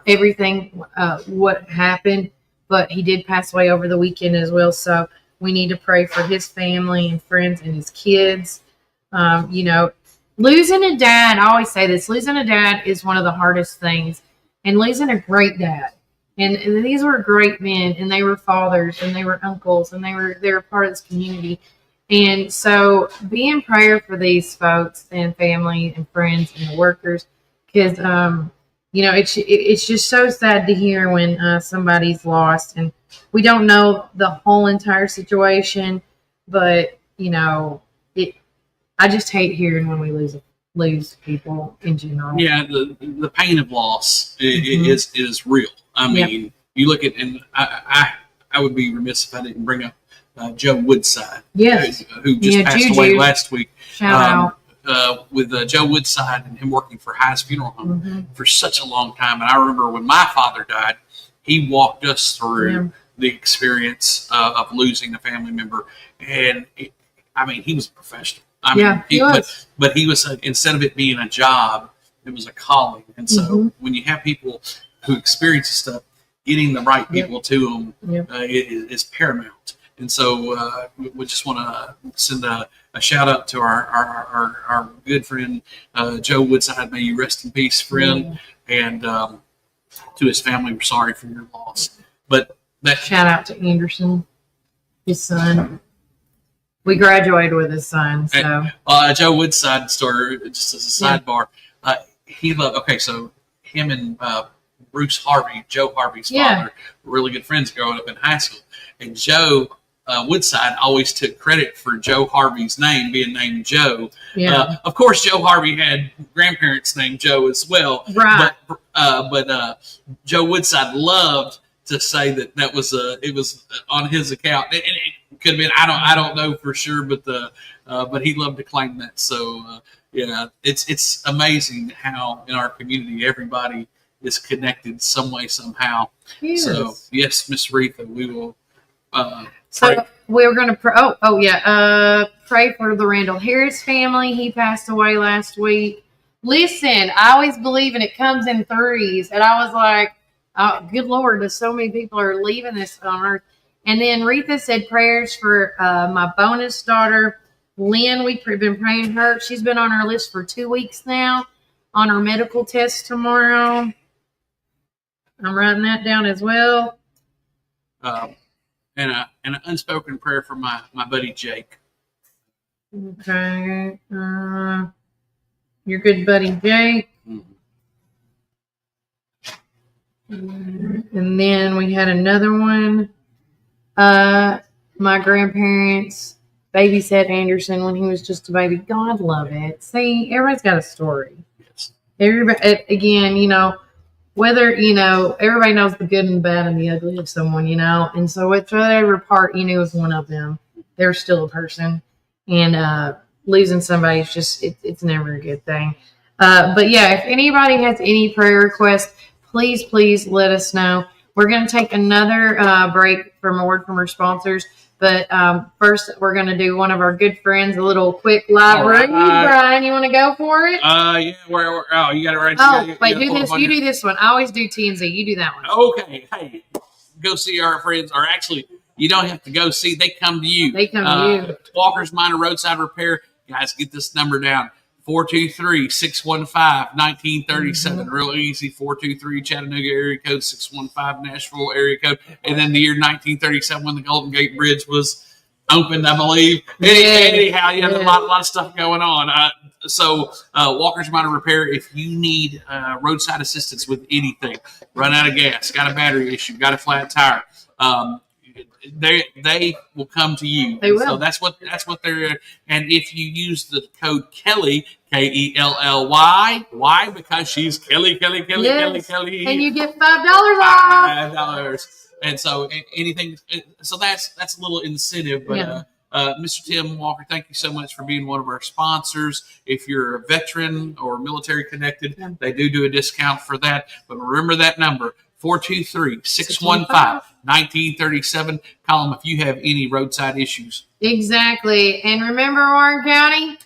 everything what happened, but he did pass away over the weekend as well. So we need to pray for his family and friends and his kids. Losing a dad, I always say this, losing a dad is one of the hardest things, and losing a great dad. And these were great men, and they were fathers, and they were uncles, and they were part of this community. And so be in prayer for these folks and family and friends and the workers, because it's just so sad to hear when somebody's lost, and we don't know the whole entire situation, but I just hate hearing when we lose people in general. Yeah, the pain of loss is real. I mean, you look at, and I would be remiss if I didn't bring up Joe Woodside, who just passed away last week. Shout out. With Joe Woodside and him working for High's Funeral Home for such a long time. And I remember when my father died, he walked us through the experience of losing a family member. And he was a professional. He was. But he was, instead of it being a job, it was a calling. And so when you have people who experience stuff, getting the right people to them is paramount. And so we just want to send a shout out to our good friend Joe Woodside. May you rest in peace, friend. And to his family, we're sorry for your loss. But that shout out to Anderson, his son. We graduated with his son. So Joe Woodside story, just as a sidebar, he loved. Okay, so him and Bruce Harvey, Joe Harvey's father, were really good friends growing up in high school, and Joe Woodside always took credit for Joe Harvey's name being named Joe. Of course, Joe Harvey had grandparents named Joe as well. Right. But Joe Woodside loved to say that was it was on his account. It could have been, I don't know for sure, but he loved to claim that. So it's amazing how in our community everybody is connected some way somehow. Yes. So yes, Miss Retha, we will. So we're going to pray for the Randall Harris family. He passed away last week. Listen, I always believe it comes in threes. And I was like, oh, good Lord, there's so many people are leaving this on earth. And then Retha said prayers for my bonus daughter, Lynn. We've been praying her. She's been on our list for 2 weeks now on her medical test tomorrow. I'm writing that down as well. And an unspoken prayer for my buddy Jake. Okay. Your good buddy Jake. And then we had another one. My grandparents babysat Anderson when he was just a baby. God love it. See, everybody's got a story. Yes. Everybody, again, whether, everybody knows the good and the bad and the ugly of someone, and so whatever part you knew was one of them, they're still a person, and losing somebody is just, it's never a good thing. But yeah, if anybody has any prayer requests, please let us know. We're going to take another break from a word from our sponsors. But first, we're going to do one of our good friends, a little quick live read. Brian, you want to go for it? Yeah. Oh, you got it right. Oh, wait, do this. You do this one. I always do TNZ. You do that one. Okay. Hey, go see our friends. Or actually, you don't have to go see. They come to you. They come to you. Walker's Minor Roadside Repair. Guys, get this number down. 423-615-1937. Real easy. 423 Chattanooga area code, 615 Nashville area code. And then the year 1937 when the Golden Gate Bridge was opened, I believe. Anyhow, you have a lot of stuff going on. So Walker's Minor Repair, if you need roadside assistance with anything, run out of gas, got a battery issue, got a flat tire, they will come to you. They will. So that's what they're. And if you use the code Kelly, Kelly, why? Because she's Kelly. Yes. Kelly. And you get $5 off. $5. And so anything. So that's a little incentive. But Mr. Tim Walker, thank you so much for being one of our sponsors. If you're a veteran or military connected, they do a discount for that. But remember that number. 423-615-1937. Call them if you have any roadside issues. Exactly. And remember, Warren County,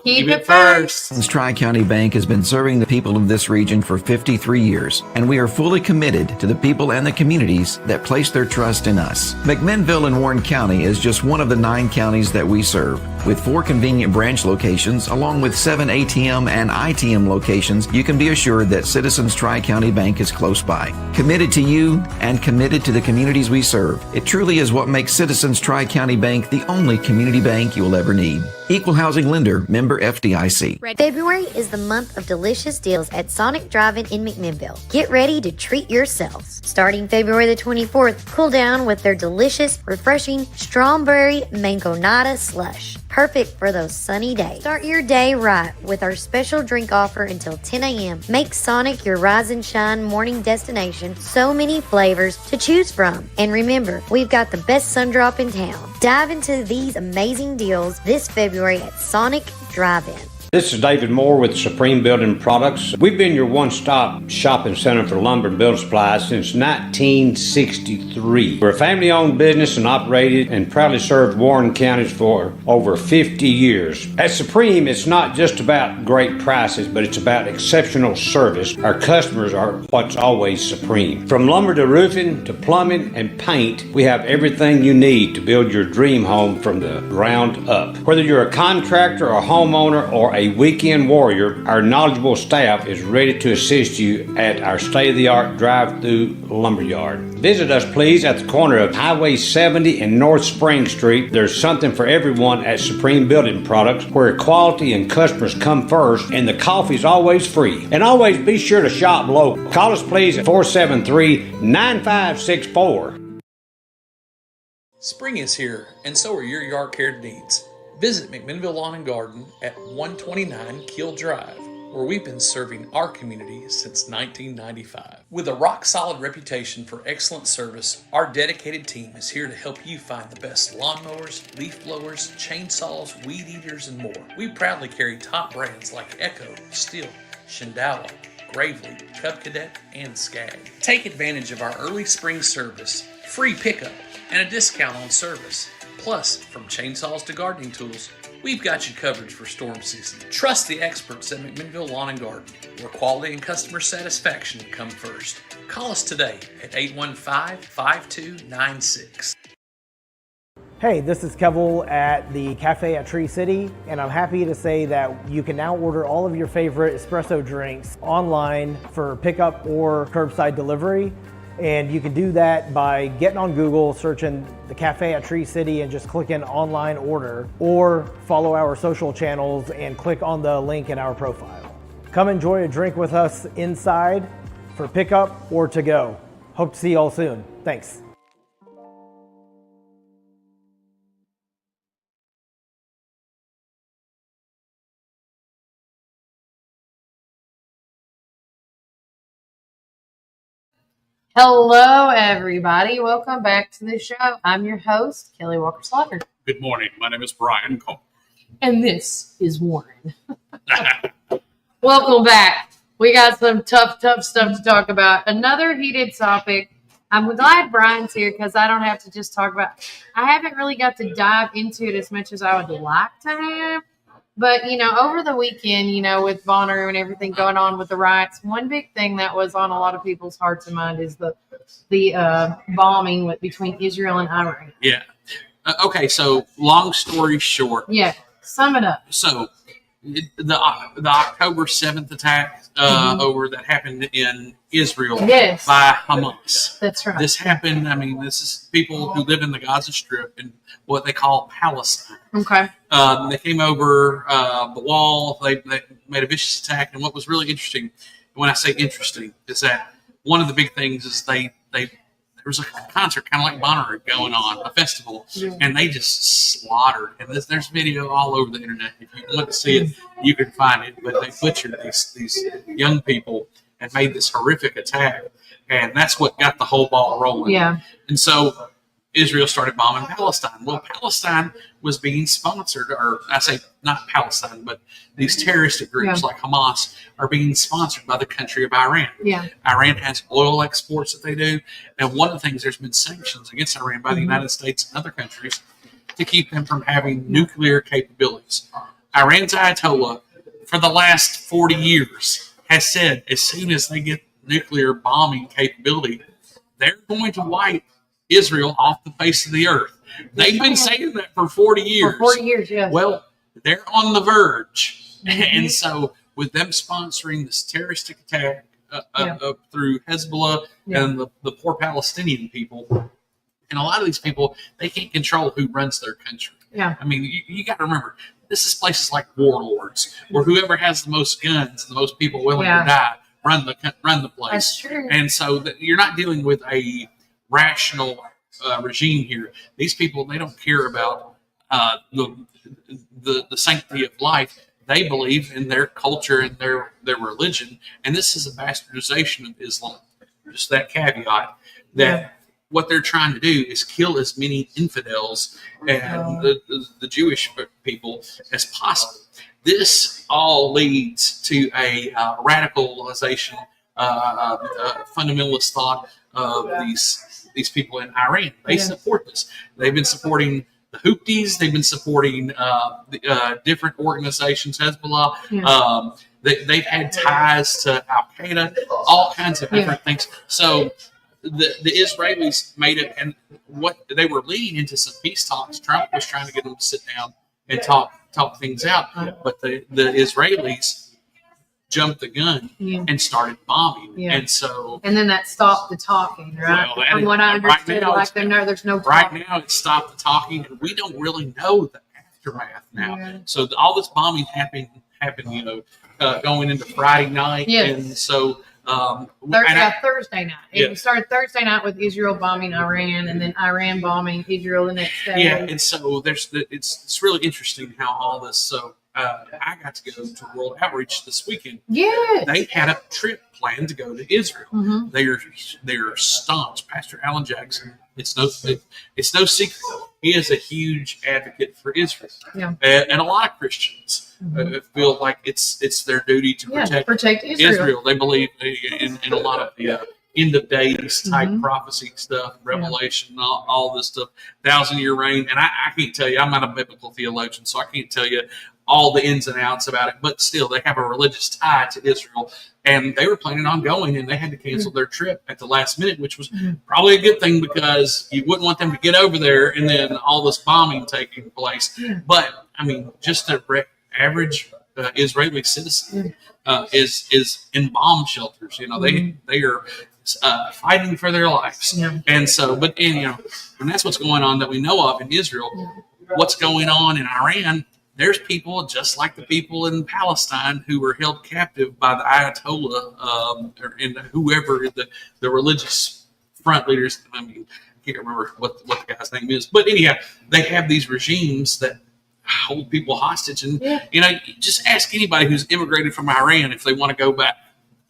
keep it first. Citizens Tri-County Bank has been serving the people of this region for 53 years, and we are fully committed to the people and the communities that place their trust in us. McMinnville in Warren County is just one of the 9 counties that we serve. With 4 convenient branch locations, along with 7 ATM and ITM locations, you can be assured that Citizens Tri-County Bank is close by. Committed to you and committed to the communities we serve. It truly is what makes Citizens Tri-County Bank the only community bank you'll ever need. Equal housing lender, member FDIC. February is the month of delicious deals at Sonic Drive-In in McMinnville. Get ready to treat yourselves. Starting February the 24th, cool down with their delicious, refreshing strawberry mangonada slush. Perfect for those sunny days. Start your day right with our special drink offer until 10 a.m. Make Sonic your rise and shine morning destination. So many flavors to choose from. And remember, we've got the best sun drop in town. Dive into these amazing deals this February at Sonic Drive-In. This is David Moore with Supreme Building Products. We've been your one-stop shopping center for lumber and building supplies since 1963. We're a family-owned business and operated and proudly served Warren counties for over 50 years. At Supreme, it's not just about great prices, but it's about exceptional service. Our customers are what's always supreme. From lumber to roofing to plumbing and paint, we have everything you need to build your dream home from the ground up. Whether you're a contractor or a homeowner or a weekend warrior, our knowledgeable staff is ready to assist you at our state-of-the-art drive-through lumberyard. Visit us, please, at the corner of Highway 70 and North Spring Street. There's something for everyone at Supreme Building Products, where quality and customers come first, and the coffee's always free. And always be sure to shop local. Call us, please, at 473-9564. Spring is here, and so are your yard care needs. Visit McMinnville Lawn and Garden at 129 Keel Drive, where we've been serving our community since 1995. With a rock-solid reputation for excellent service, our dedicated team is here to help you find the best lawnmowers, leaf blowers, chainsaws, weed eaters, and more. We proudly carry top brands like Echo, Stihl, Shindala, Gravely, Cub Cadet, and Skag. Take advantage of our early spring service, free pickup, and a discount on service. Plus, from chainsaws to gardening tools, we've got you covered for storm season. Trust the experts at McMinnville Lawn and Garden, where quality and customer satisfaction come first. Call us today at 815-5296. Hey, this is Kevel at the Cafe at Tree City, and I'm happy to say that you can now order all of your favorite espresso drinks online for pickup or curbside delivery. And you can do that by getting on Google, searching the Cafe at Tree City and just clicking online order, or follow our social channels and click on the link in our profile. Come enjoy a drink with us inside for pickup or to go. Hope to see you all soon. Thanks. Hello, everybody. Welcome back to the show. I'm your host, Kelly Walker Slaughter. Good morning. My name is Brian Cole. And this is Warren. Welcome back. We got some tough stuff to talk about. Another heated topic. I'm glad Brian's here because I don't have to just talk about. I haven't really got to dive into it as much as I would like to have. But, over the weekend, with Bonnaroo and everything going on with the riots, one big thing that was on a lot of people's hearts and mind is the bombing between Israel and Iran. Yeah. Okay, so long story short. Yeah, sum it up. So the October 7th attack over that happened in Israel by Hamas. That's right. This happened, this is people who live in the Gaza Strip in what they call Palestine. Okay. They came over the wall. They made a vicious attack. And what was really interesting, when I say interesting, is that one of the big things is there was a concert kind of like Bonnaroo going on, a festival, and they just slaughtered. And there's video all over the internet. If you want to see it, you can find it. But they butchered these young people and made this horrific attack. And that's what got the whole ball rolling. Yeah. And so Israel started bombing Palestine. Well, Palestine was being sponsored, or I say not Palestine, but these terrorist groups like Hamas are being sponsored by the country of Iran. Yeah. Iran has oil exports that they do. And one of the things, there's been sanctions against Iran by the United States and other countries to keep them from having nuclear capabilities. Iran's Ayatollah, for the last 40 years, has said as soon as they get nuclear bombing capability, they're going to wipe Israel off the face of the earth. They've been saying that for 40 years. For 40 years, yes. Well, they're on the verge. And so with them sponsoring this terroristic attack through Hezbollah and the poor Palestinian people, and a lot of these people, they can't control who runs their country. Yeah. You got to remember, this is places like warlords, where whoever has the most guns and the most people willing to die run the place. That's true. And so you're not dealing with a rational regime here. These people, they don't care about the sanctity of life. They believe in their culture and their religion, and this is a bastardization of Islam. Just that caveat that what they're trying to do is kill as many infidels and the Jewish people as possible. This all leads to a radicalization, fundamentalist thought of these people in Iran. They support this. They've been supporting the Houthis. They've been supporting the different organizations, Hezbollah. They've had ties to Al Qaeda, all kinds of different things. So the Israelis made it, and what they were leading into some peace talks. Trump was trying to get them to sit down and talk things out, but the Israelis jumped the gun and started bombing, and then that stopped the talking, right? Well, from what I understood, there's no right talking. now it stopped the talking, and we don't really know the aftermath now. So all this bombing happened, going into Friday night, and so Thursday night. It started Thursday night with Israel bombing Iran, and then Iran bombing Israel the next day. Yeah, and so it's really interesting how all this. So I got to go to World Outreach this weekend. Yes. They had a trip planned to go to Israel. They are staunch. Pastor Alan Jackson. It's no secret. He is a huge advocate for Israel, and a lot of Christians feel like it's their duty to protect Israel. They believe in a lot of the end of days type prophecy stuff, revelation, all this stuff, 1,000-year reign. And I can't tell you, I'm not a biblical theologian, so I can't tell you all the ins and outs about it. But still, they have a religious tie to Israel, and they were planning on going, and they had to cancel their trip at the last minute, which was probably a good thing because you wouldn't want them to get over there and then all this bombing taking place. But I mean, just the average Israeli citizen is in bomb shelters. You know, they are fighting for their lives. And so, and that's what's going on that we know of in Israel. What's going on in Iran? There's people just like the people in Palestine who were held captive by the Ayatollah and whoever the religious front leaders. I mean, I can't remember what the guy's name is, but anyhow, they have these regimes that hold people hostage. And you know, just ask anybody who's immigrated from Iran if they want to go back.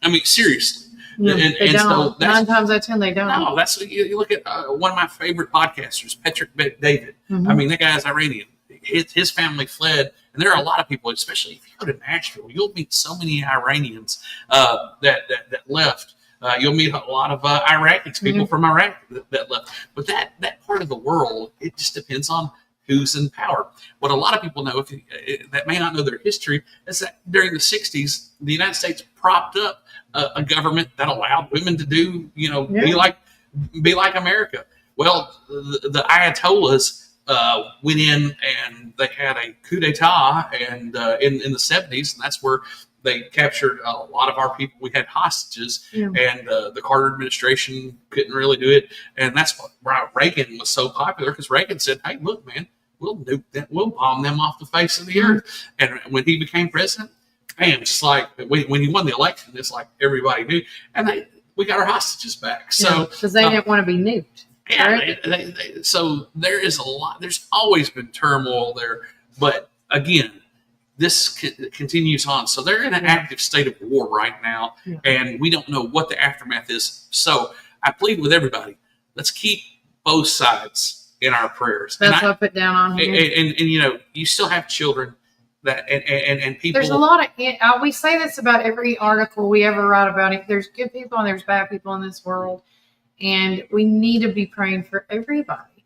I mean, seriously. They don't. So 9 times out of 10, they don't. No, that's you look at one of my favorite podcasters, Patrick David. I mean, that guy's Iranian. His family fled, and there are a lot of people, especially if you go to Nashville, you'll meet so many Iranians that left. You'll meet a lot of Iraqis, people from Iraq that left. But that part of the world, it just depends on who's in power. What a lot of people know, that may not know their history, is that during the 60s, the United States propped up a government that allowed women to do, be like America. Well, the Ayatollahs went in and they had a coup d'etat and in the 70s, and that's where they captured a lot of our people. We had hostages, and the Carter administration couldn't really do it. And that's why Reagan was so popular, because Reagan said, hey, look, man, we'll nuke them, we'll bomb them off the face of the earth. And when he became president, bam, just like when he won the election, it's like everybody knew. And we got our hostages back. So because they didn't want to be nuked. Yeah, right? So there is a lot. There's always been turmoil there, but again, this continues on. So they're in an active state of war right now, and we don't know what the aftermath is. So I plead with everybody: let's keep both sides in our prayers. That's what I put down on here. And you still have children that and people. There's a lot of. We say this about every article we ever write about it. There's good people and there's bad people in this world. And we need to be praying for everybody,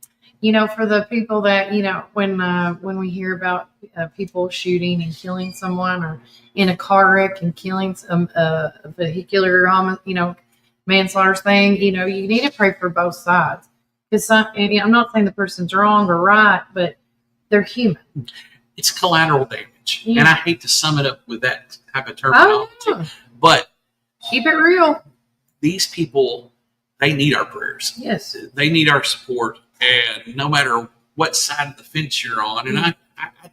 for the people that, when we hear about people shooting and killing someone, or in a car wreck and killing some vehicular, manslaughter thing, you need to pray for both sides. Because I'm not saying the person's wrong or right, but they're human. It's collateral damage. And I hate to sum it up with that type of terminology, but keep it real. These people, they need our prayers. Yes. They need our support. And no matter what side of the fence you're on, and I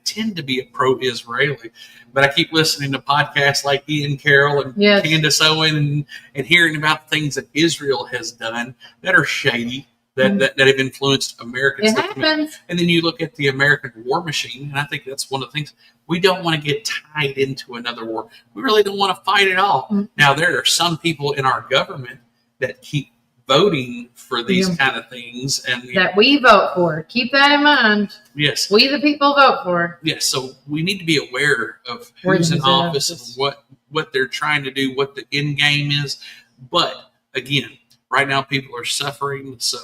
tend to be a pro-Israeli, but I keep listening to podcasts like Ian Carroll and Candace Owen and hearing about things that Israel has done that are shady, that have influenced Americans. It happens. And then you look at the American war machine, and I think that's one of the things. We don't want to get tied into another war. We really don't want to fight at all. Now, there are some people in our government that keep voting for these kind of things, and that we vote for. Keep that in mind. Yes, we the people vote for. Yes, so we need to be aware of who's in office and what they're trying to do, what the end game is. But again, right now people are suffering, so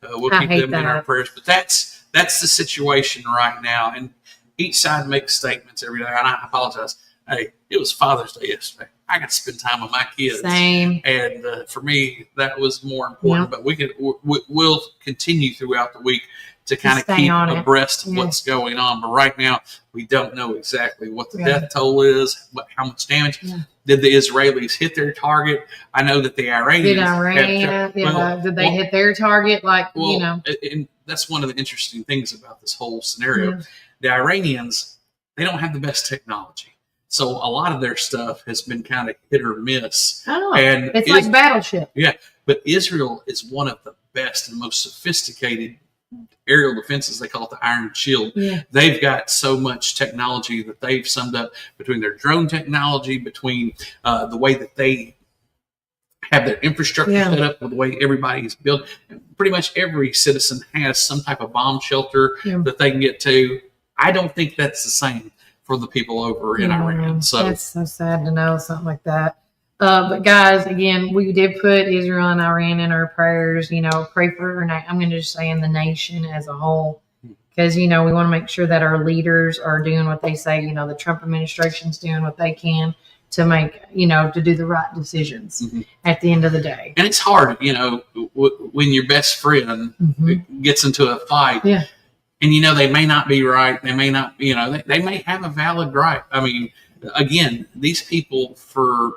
we'll keep them in our prayers. But that's the situation right now, and each side makes statements every day. And I apologize. Hey, it was Father's Day yesterday. I got to spend time with my kids. Same. And for me, that was more important. But we'll continue throughout the week to kind of keep abreast of what's going on. But right now, we don't know exactly what the death toll is, how much damage. Did the Israelis hit their target? I know that the Iranians did they hit their target? And that's one of the interesting things about this whole scenario. The Iranians, they don't have the best technology. So a lot of their stuff has been kind of hit or miss. And it's like Battleship. Yeah, but Israel is one of the best and most sophisticated aerial defenses. They call it the Iron Shield. They've got so much technology that they've summed up between their drone technology, between the way that they have their infrastructure set up, with the way everybody is built. Pretty much every citizen has some type of bomb shelter that they can get to. I don't think that's the same for the people over in Iran. So that's so sad to know something like that. But guys, again, we did put Israel and Iran in our prayers. Pray for I'm going to just say in the nation as a whole, because we want to make sure that our leaders are doing what they say. The Trump administration's doing what they can to make to do the right decisions at the end of the day. And it's hard, when your best friend gets into a fight. Yeah. And they may not be right. They may not, they may have a valid right. I mean, again, these people for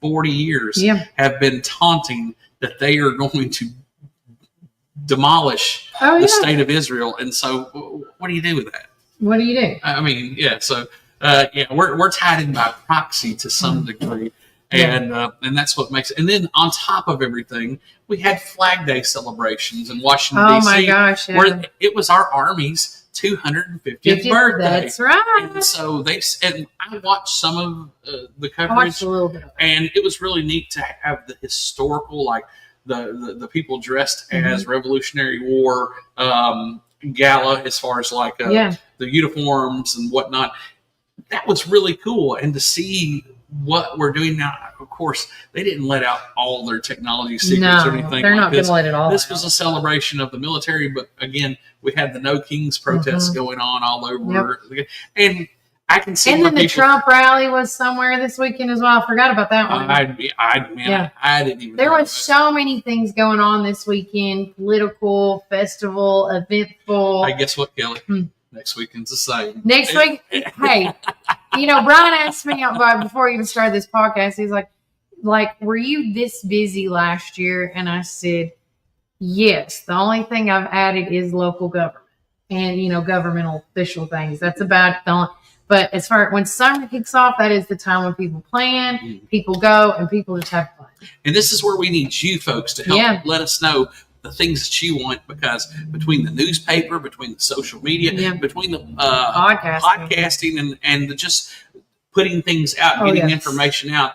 40 years have been taunting that they are going to demolish the state of Israel. And so what do you do with that? What do you do? I mean, so we're tied in by proxy to some degree. And that's what makes it. And then on top of everything, we had Flag Day celebrations in Washington, D.C. Oh, my gosh. Yeah. Where it was our Army's 250th birthday. That's right. And so and I watched some of the coverage. I watched a little bit of it. And it was really neat to have the historical, like the people dressed as Revolutionary War gala, as far as like the uniforms and whatnot. That was really cool. And to see what we're doing now, of course, they didn't let out all their technology secrets or anything. They're not going to let it all. This was a celebration of the military, but again, we had the No Kings protests going on all over, and I can see. And then the Trump rally was somewhere this weekend as well. I forgot about that one. I didn't even. There was so many things going on this weekend: political, festival, eventful. Hey, guess what, Kelly? Next weekend's the same. Next week, hey, Brian asked me before we even started this podcast, he's like, were you this busy last year? And I said, yes. The only thing I've added is local government and, governmental official things. That's about the only. But as far when summer kicks off, that is the time when people plan, people go, and people just have fun. And this is where we need you folks to help let us know the things that you want, because between the newspaper, between the social media, between the podcasting and the just putting things out, getting information out,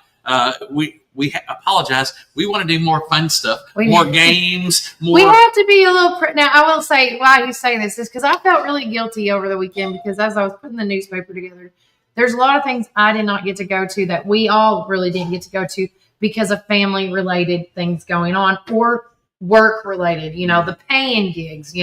we apologize. We want to do more fun stuff, more games, more. We have to be a little. Now, I will say why you say this is because I felt really guilty over the weekend, because as I was putting the newspaper together, there's a lot of things I did not get to go to that we all really didn't get to go to because of family related things going on or work related, the paying gigs,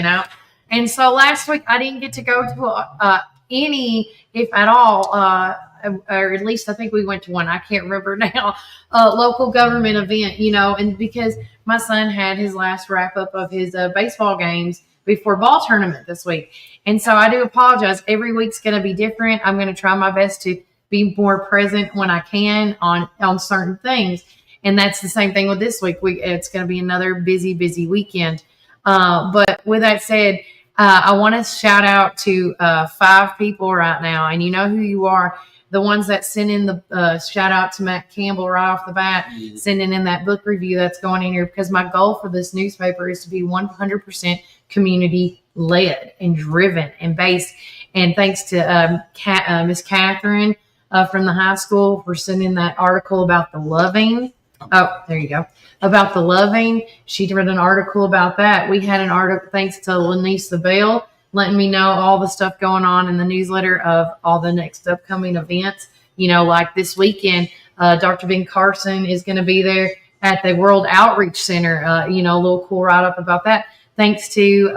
And so last week I didn't get to go to any, if at all, or at least I think we went to one, I can't remember now, local government event, and because my son had his last wrap up of his baseball games before ball tournament this week. And so I do apologize. Every week's going to be different. I'm going to try my best to be more present when I can on certain things. And that's the same thing with this week. It's going to be another busy weekend. But with that said, I want to shout out to 5 people right now. And you know who you are. The ones that send in the shout out to Matt Campbell right off the bat, sending in that book review that's going in here. Because my goal for this newspaper is to be 100% community led and driven and based. And thanks to Miss Catherine from the high school for sending that article about the loving. Oh, there you go. About the loving. She read an article about that. We had an article, thanks to Lanisa Bell, letting me know all the stuff going on in the newsletter of all the next upcoming events. Like this weekend, Dr. Ben Carson is going to be there at the World Outreach Center. A little cool write-up about that. Thanks to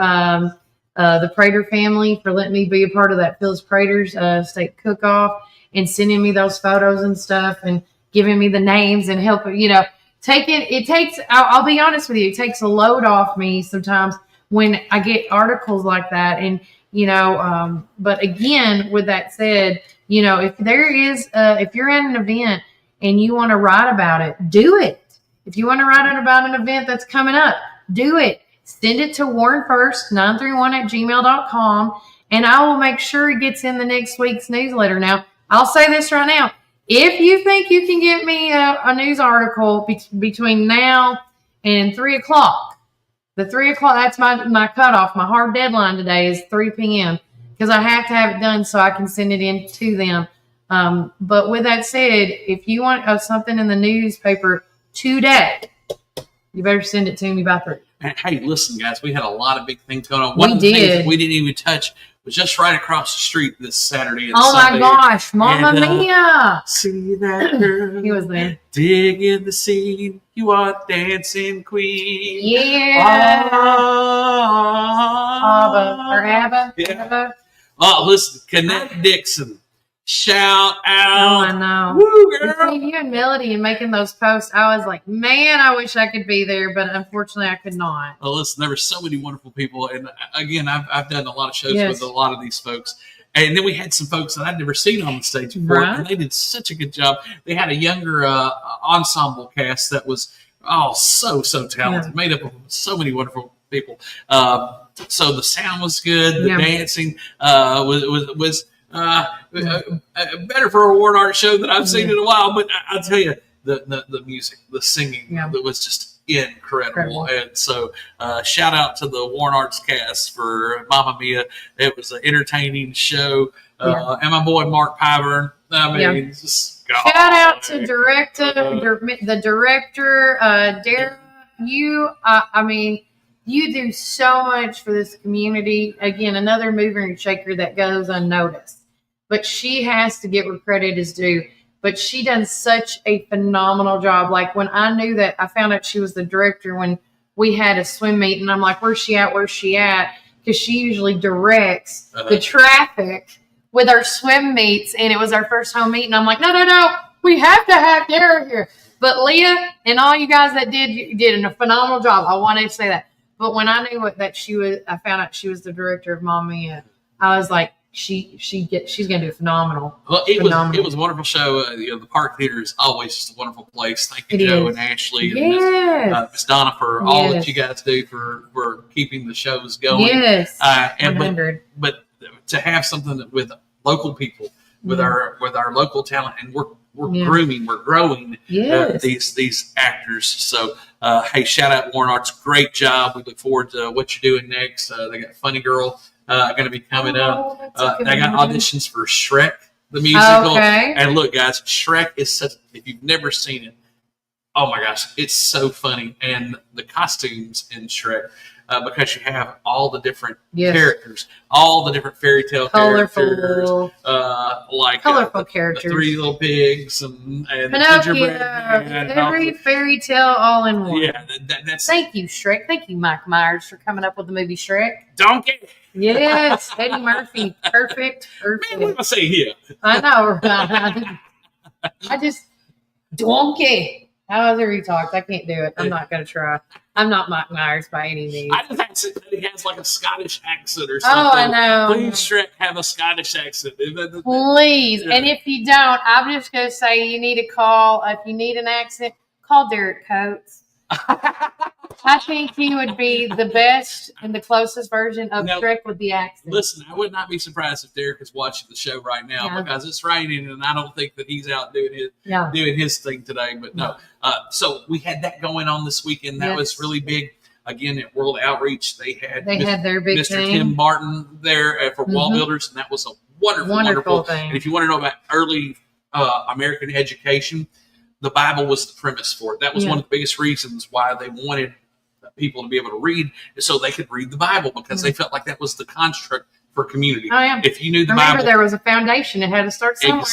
the Prater family for letting me be a part of that Phyllis Prater's state cook-off and sending me those photos and stuff and giving me the names and help, it takes, I'll be honest with you, it takes a load off me sometimes when I get articles like that. And, but again, with that said, if there is, if you're at an event and you want to write about it, do it. If you want to write about an event that's coming up, do it. Send it to warrenfirst931@gmail.com and I will make sure it gets in the next week's newsletter. Now, I'll say this right now. If you think you can get me a news article between now and 3 o'clock, the 3 o'clock, that's my cutoff. My hard deadline today is 3 p.m. because I have to have it done so I can send it in to them. But with that said, if you want something in the newspaper today, you better send it to me by 3. And hey, listen, guys, we had a lot of big things going on. One of the things that we didn't even touch was just right across the street this Saturday and Oh Sunday. my gosh, Mamma Mia! See that girl? He was there. Dig in the scene. You are dancing queen. Yeah. Abba. Yeah. Abba. Oh, listen, Connect Dixon. Shout out. Oh, I know. Woo, girl. Between you and Melody and making those posts, I was like, man, I wish I could be there, but unfortunately I could not. Well, listen, there were so many wonderful people. And again, I've done a lot of shows Yes. with a lot of these folks. And then we had some folks that I'd never seen on the stage before, Right. and they did such a good job. They had a younger ensemble cast that was, so talented, made up of so many wonderful people. So the sound was good. The dancing was better for a Warren Art show than I've seen in a while. But I'll tell you, the music, the singing, that was just incredible. And so shout out to the Warren Arts cast for Mamma Mia. It was an entertaining show. And my boy Mark Pyburn. I mean, just shout out to the director, Dara. You do so much for this community. Again, another mover and shaker that goes unnoticed. But she has to get where credit is due. But she done such a phenomenal job. Like when I knew that, I found out she was the director when we had a swim meet, and I'm like, where's she at? Where's she at? Because she usually directs the traffic with our swim meets, and it was our first home meet, and I'm like, no, we have to have Dara here. But Leah and all you guys that did a phenomenal job. I wanted to say that. But when I knew I found out she was the director of Mamma Mia, I was like, she's gonna do phenomenal. Well, it was a wonderful show. The Park Theater is always just a wonderful place. Thank you, Joe and Ashley and Miss Donna for all that you guys do for keeping the shows going. Yes, but to have something with local people, with our local talent, and we're grooming, we're growing these actors. So hey, shout out Warren Arts, great job. We look forward to what you're doing next. They got Funny Girl going to be coming up. They got auditions for Shrek, the musical. Okay. And look, guys, Shrek is such, if you've never seen it, oh my gosh, it's so funny. And the costumes in Shrek, because you have all the different characters, all the different fairy tale characters, colorful characters, the Three Little Pigs and Pinocchio, every fairy tale all in one. Yeah, that's. Thank you, Shrek. Thank you, Mike Myers, for coming up with the movie Shrek. Donkey. Yes, Eddie Murphy, perfect. Man, what am I saying here? I know. I just donkey. However he talks, I can't do it. I'm not going to try. I'm not Mike Myers by any means. I just think that he has like a Scottish accent or something. Oh, I know. Please, Shrek, have a Scottish accent. Please. Yeah. And if you don't, I'm just going to say you need to call, if you need an accent, call Derek Coates. I think he would be the best and the closest version of Shrek with the accent. Listen, I would not be surprised if Derek is watching the show right now because it's raining and I don't think that he's out doing his thing today. But no. So we had that going on this weekend. That was really big. Again, at World Outreach, they had their big Mr. thing. Tim Barton there for Wall Builders, and that was a wonderful thing. And if you want to know about early American education, the Bible was the premise for it. That was one of the biggest reasons why they wanted people to be able to read, so they could read the Bible, because they felt like that was the construct for community. If you knew the Bible, there was a foundation. It had to start somewhere.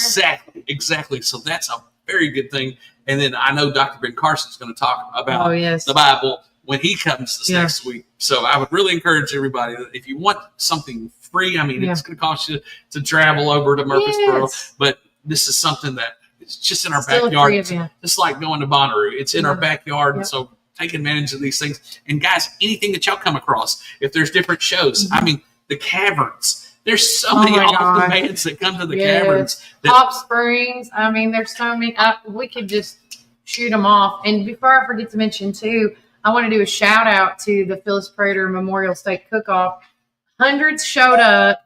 Exactly. So that's a very good thing. And then I know Dr. Ben Carson is going to talk about the Bible when he comes this next week. So I would really encourage everybody that if you want something free, I mean, it's going to cost you to travel over to Murfreesboro, but this is something that it's just in our backyard. Just like going to Bonnaroo. It's in our backyard. And so take advantage of these things. And guys, anything that y'all come across, if there's different shows, I mean, the Caverns. There's so many awesome bands that come to the Caverns. Pop Springs. I mean, there's so many. We could just shoot them off. And before I forget to mention, too, I want to do a shout out to the Phyllis Prater Memorial Steak Cook-Off. Hundreds showed up,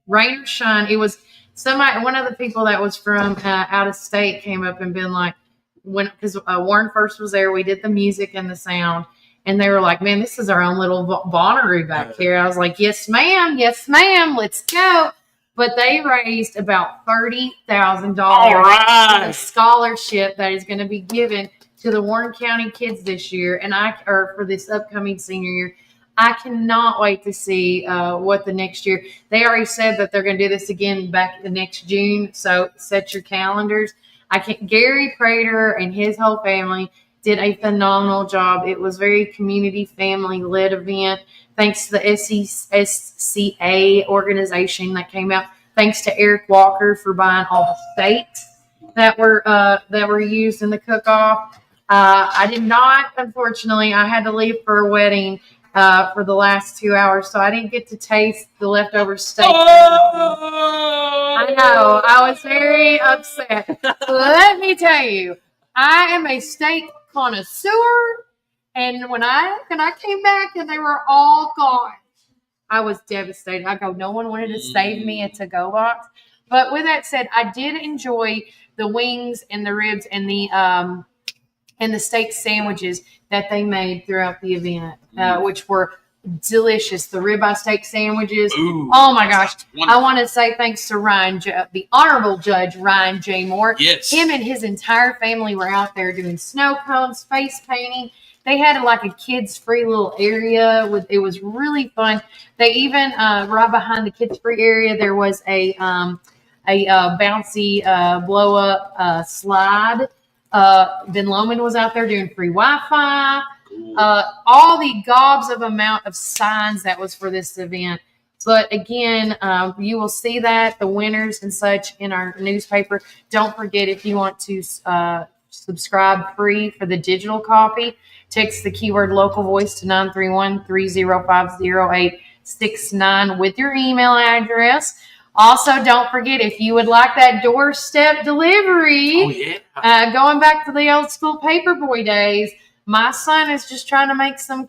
rain or shine. It was one of the people that was from out of state came up and been like, because Warren first was there, we did the music and the sound, and they were like, man, this is our own little Bonnaroo back here. I was like, yes, ma'am, let's go. But they raised about $30,000 for a scholarship that is going to be given to the Warren County kids this year, for this upcoming senior year. I cannot wait to see what the next year. They already said that they're going to do this again back the next June. So set your calendars. Gary Prater and his whole family did a phenomenal job. It was very community family led event. Thanks to the SCA organization that came out. Thanks to Eric Walker for buying all the steaks that were used in the cook-off. I did not, unfortunately, I had to leave for a wedding for the last 2 hours, so I didn't get to taste the leftover steak. I know, I was very upset. Let me tell you, I am a steak connoisseur, and when I came back and they were all gone, I was devastated. I go, no one wanted to save me a to-go box. But with that said, I did enjoy the wings and the ribs and the steak sandwiches that they made throughout the event, which were delicious. The ribeye steak sandwiches. Ooh, oh my gosh. I want to say thanks to the Honorable Judge Ryan J. Moore. Yes. Him and his entire family were out there doing snow cones, face painting. They had like a kids free little area it was really fun. They even right behind the kids free area there was a bouncy blow up slide. Ben Loman was out there doing free Wi-Fi. All the gobs of amount of signs that was for this event. But again, you will see that the winners and such in our newspaper. Don't forget, if you want to subscribe free for the digital copy, text the keyword local voice to 931-305-0869 with your email address. Also, don't forget, if you would like that doorstep delivery, going back to the old school paperboy days, my son is just trying to make some,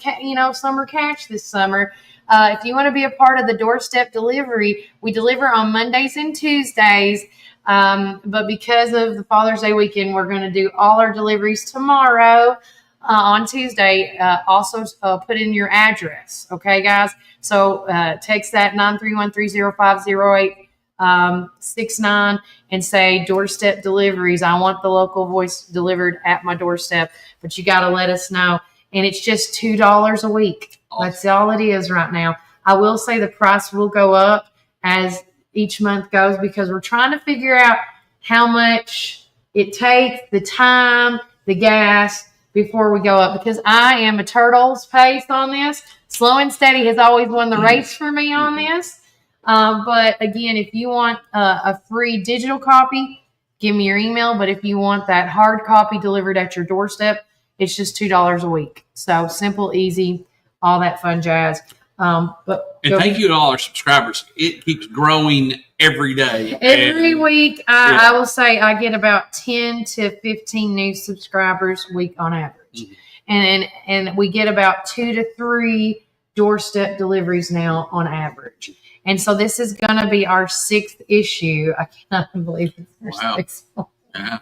summer cash this summer. If you want to be a part of the doorstep delivery, we deliver on Mondays and Tuesdays. But because of the Father's Day weekend, we're going to do all our deliveries tomorrow on Tuesday. Also, put in your address. Okay, guys? So text that 931-305-0869 and say doorstep deliveries. I want the local voice delivered at my doorstep. But you got to let us know. And it's just $2 a week. Awesome. That's all it is right now. I will say the price will go up as each month goes because we're trying to figure out how much it takes, the time, the gas before we go up, because I am a turtle's pace on this. Slow and steady has always won the race for me on this. But again, if you want a free digital copy, give me your email. But if you want that hard copy delivered at your doorstep, it's just $2 a week. So simple, easy, all that fun jazz. And thank you to all our subscribers. It keeps growing every day. Every week, I will say I get about 10 to 15 new subscribers a week on average. Mm-hmm. And we get about 2 to 3 doorstep deliveries now on average. And so this is going to be our 6th issue. I cannot believe it's our 6th one. Yeah.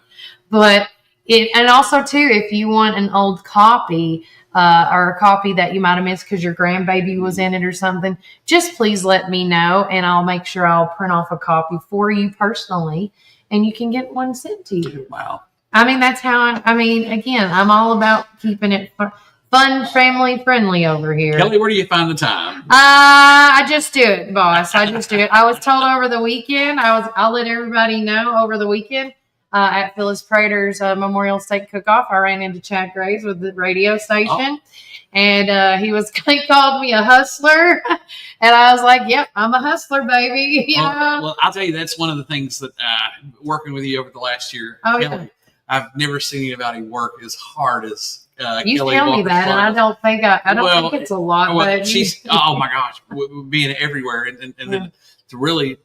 But and also, too, if you want an old copy or a copy that you might have missed because your grandbaby was in it or something, just please let me know, and I'll make sure I'll print off a copy for you personally, and you can get one sent to you. Wow. I mean, that's how again, I'm all about keeping it fun, family friendly over here. Kelly, where do you find the time? I just do it, boss. I just do it. I was told over the weekend. I'll let everybody know over the weekend. At Phyllis Prater's Memorial Steak Cook-Off, I ran into Chad Graves with the radio station, and he called me a hustler, and I was like, "Yep, I'm a hustler, baby." Well, I'll tell you, that's one of the things that working with you over the last year, Kelly, I've never seen anybody work as hard as you Kelly tell me that, and I don't think think it's a lot. Well, but she's oh my gosh, being everywhere, and then to really,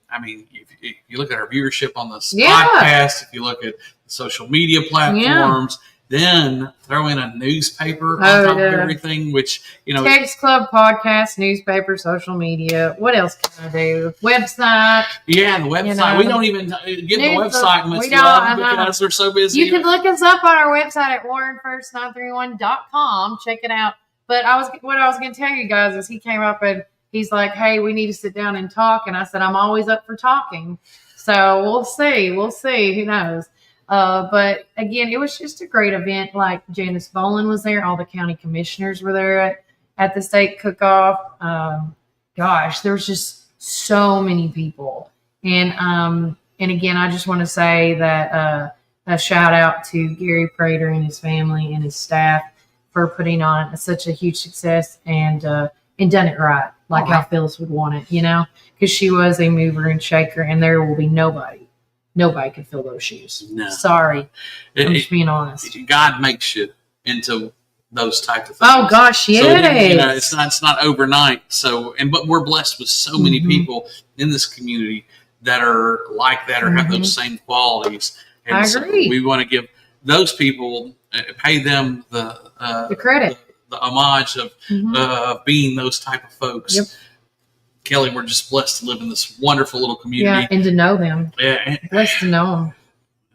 if you look at our viewership on the podcast, if you look at the social media platforms, then throw in a newspaper on top of everything, which, Text Club, podcast, newspaper, social media. What else can I do? Website. Yeah, the website. We don't even give the website much love because we're so busy. You can look us up on our website at warrenfirst931.com. Check it out. But what I was going to tell you guys is he came up and he's like, "Hey, we need to sit down and talk." And I said, "I'm always up for talking." So we'll see. Who knows? But again, it was just a great event. Like Janice Boland was there. All the county commissioners were there. at the state cook-off. Gosh, there's just so many people. And again, I just want to say that a shout out to Gary Prater and his family and his staff for putting on such a huge success and done it right, like how Phyllis would want it, because she was a mover and shaker, and there will be nobody could fill those shoes. No. Sorry. I'm just being honest. God makes you into those type of things. Oh gosh, yes. So it's not overnight. So, but we're blessed with so many people in this community that are like that or have those same qualities. And I agree. So we want to give those people, pay them the credit, the homage of being those type of folks. Yep. Kelly, we're just blessed to live in this wonderful little community. Yeah, and to know them. Yeah. Blessed to know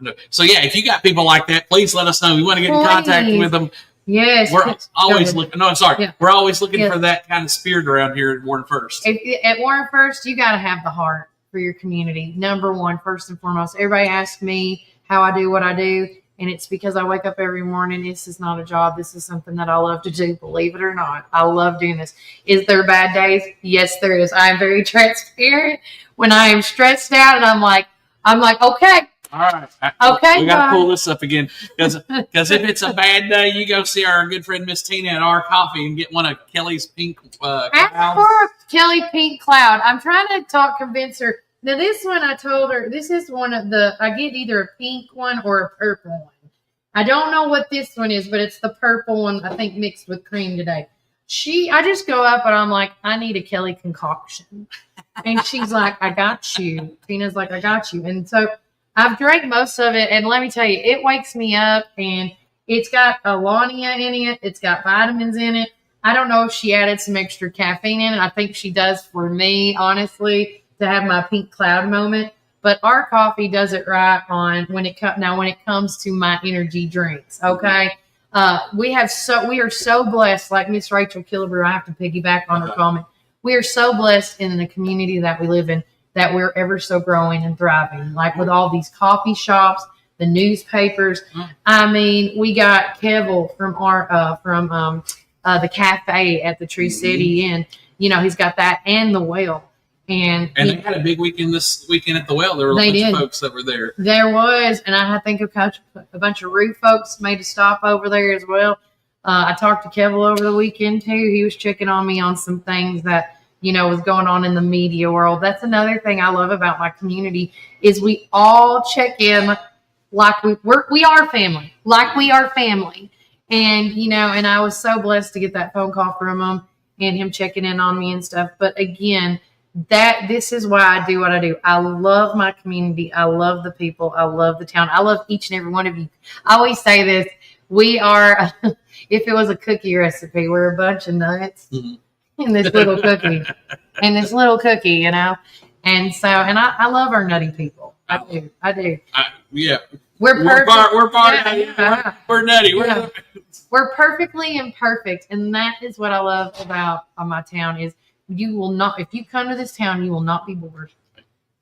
them. So yeah, if you got people like that, please let us know. We want to get in contact with them. Yes. We're always looking. No, I'm sorry. Yeah. We're always looking for that kind of spirit around here at Warren First. At Warren First, you got to have the heart for your community. Number one, first and foremost. Everybody asks me how I do what I do, and it's because I wake up every morning. This is not a job. This is something that I love to do, believe it or not. I love doing this. Is there bad days? Yes, there is. I am very transparent. When I am stressed out and I'm like, okay. All right. Okay. We got to pull this up again because if it's a bad day, you go see our good friend Miss Tina at our coffee and get one of Kelly's pink clouds. Ask for Kelly Pink Cloud. I'm trying to convince her. Now, this one I told her, this is one of I get either a pink one or a purple one. I don't know what this one is, but it's the purple one, I think, mixed with cream today. I just go up and I'm like, I need a Kelly concoction. And she's like, I got you. Tina's like, I got you. And so I've drank most of it, and let me tell you, it wakes me up, and it's got Alania in it. It's got vitamins in it. I don't know if she added some extra caffeine in it. I think she does for me, honestly, to have my pink cloud moment. But our coffee does it right on when it comes to my energy drinks. Okay, we are so blessed. Like Miss Rachel Killebrew, I have to piggyback on her comment. We are so blessed in the community that we live in, that we're ever so growing and thriving, like with all these coffee shops, the newspapers. I mean, we got Kevil from the cafe at the Tree City Inn. He's got that and the Well. And they had a big weekend this weekend at the Well. There were a bunch of folks that were there. There was, and I think a bunch of Root folks made a stop over there as well. I talked to Kevil over the weekend too. He was checking on me on some things that was going on in the media world. That's another thing I love about my community is we all check in like we are family, like we are family. And, and I was so blessed to get that phone call from him and him checking in on me and stuff. But again, this is why I do what I do. I love my community. I love the people. I love the town. I love each and every one of you. I always say this. We are, if it was a cookie recipe, we're a bunch of nuts. In this little cookie, and so, and I love our nutty people. I do. Yeah, we're perfect. We're part. We're nutty. We're perfectly imperfect, and that is what I love about my town. Is you will not, if you come to this town, you will not be bored.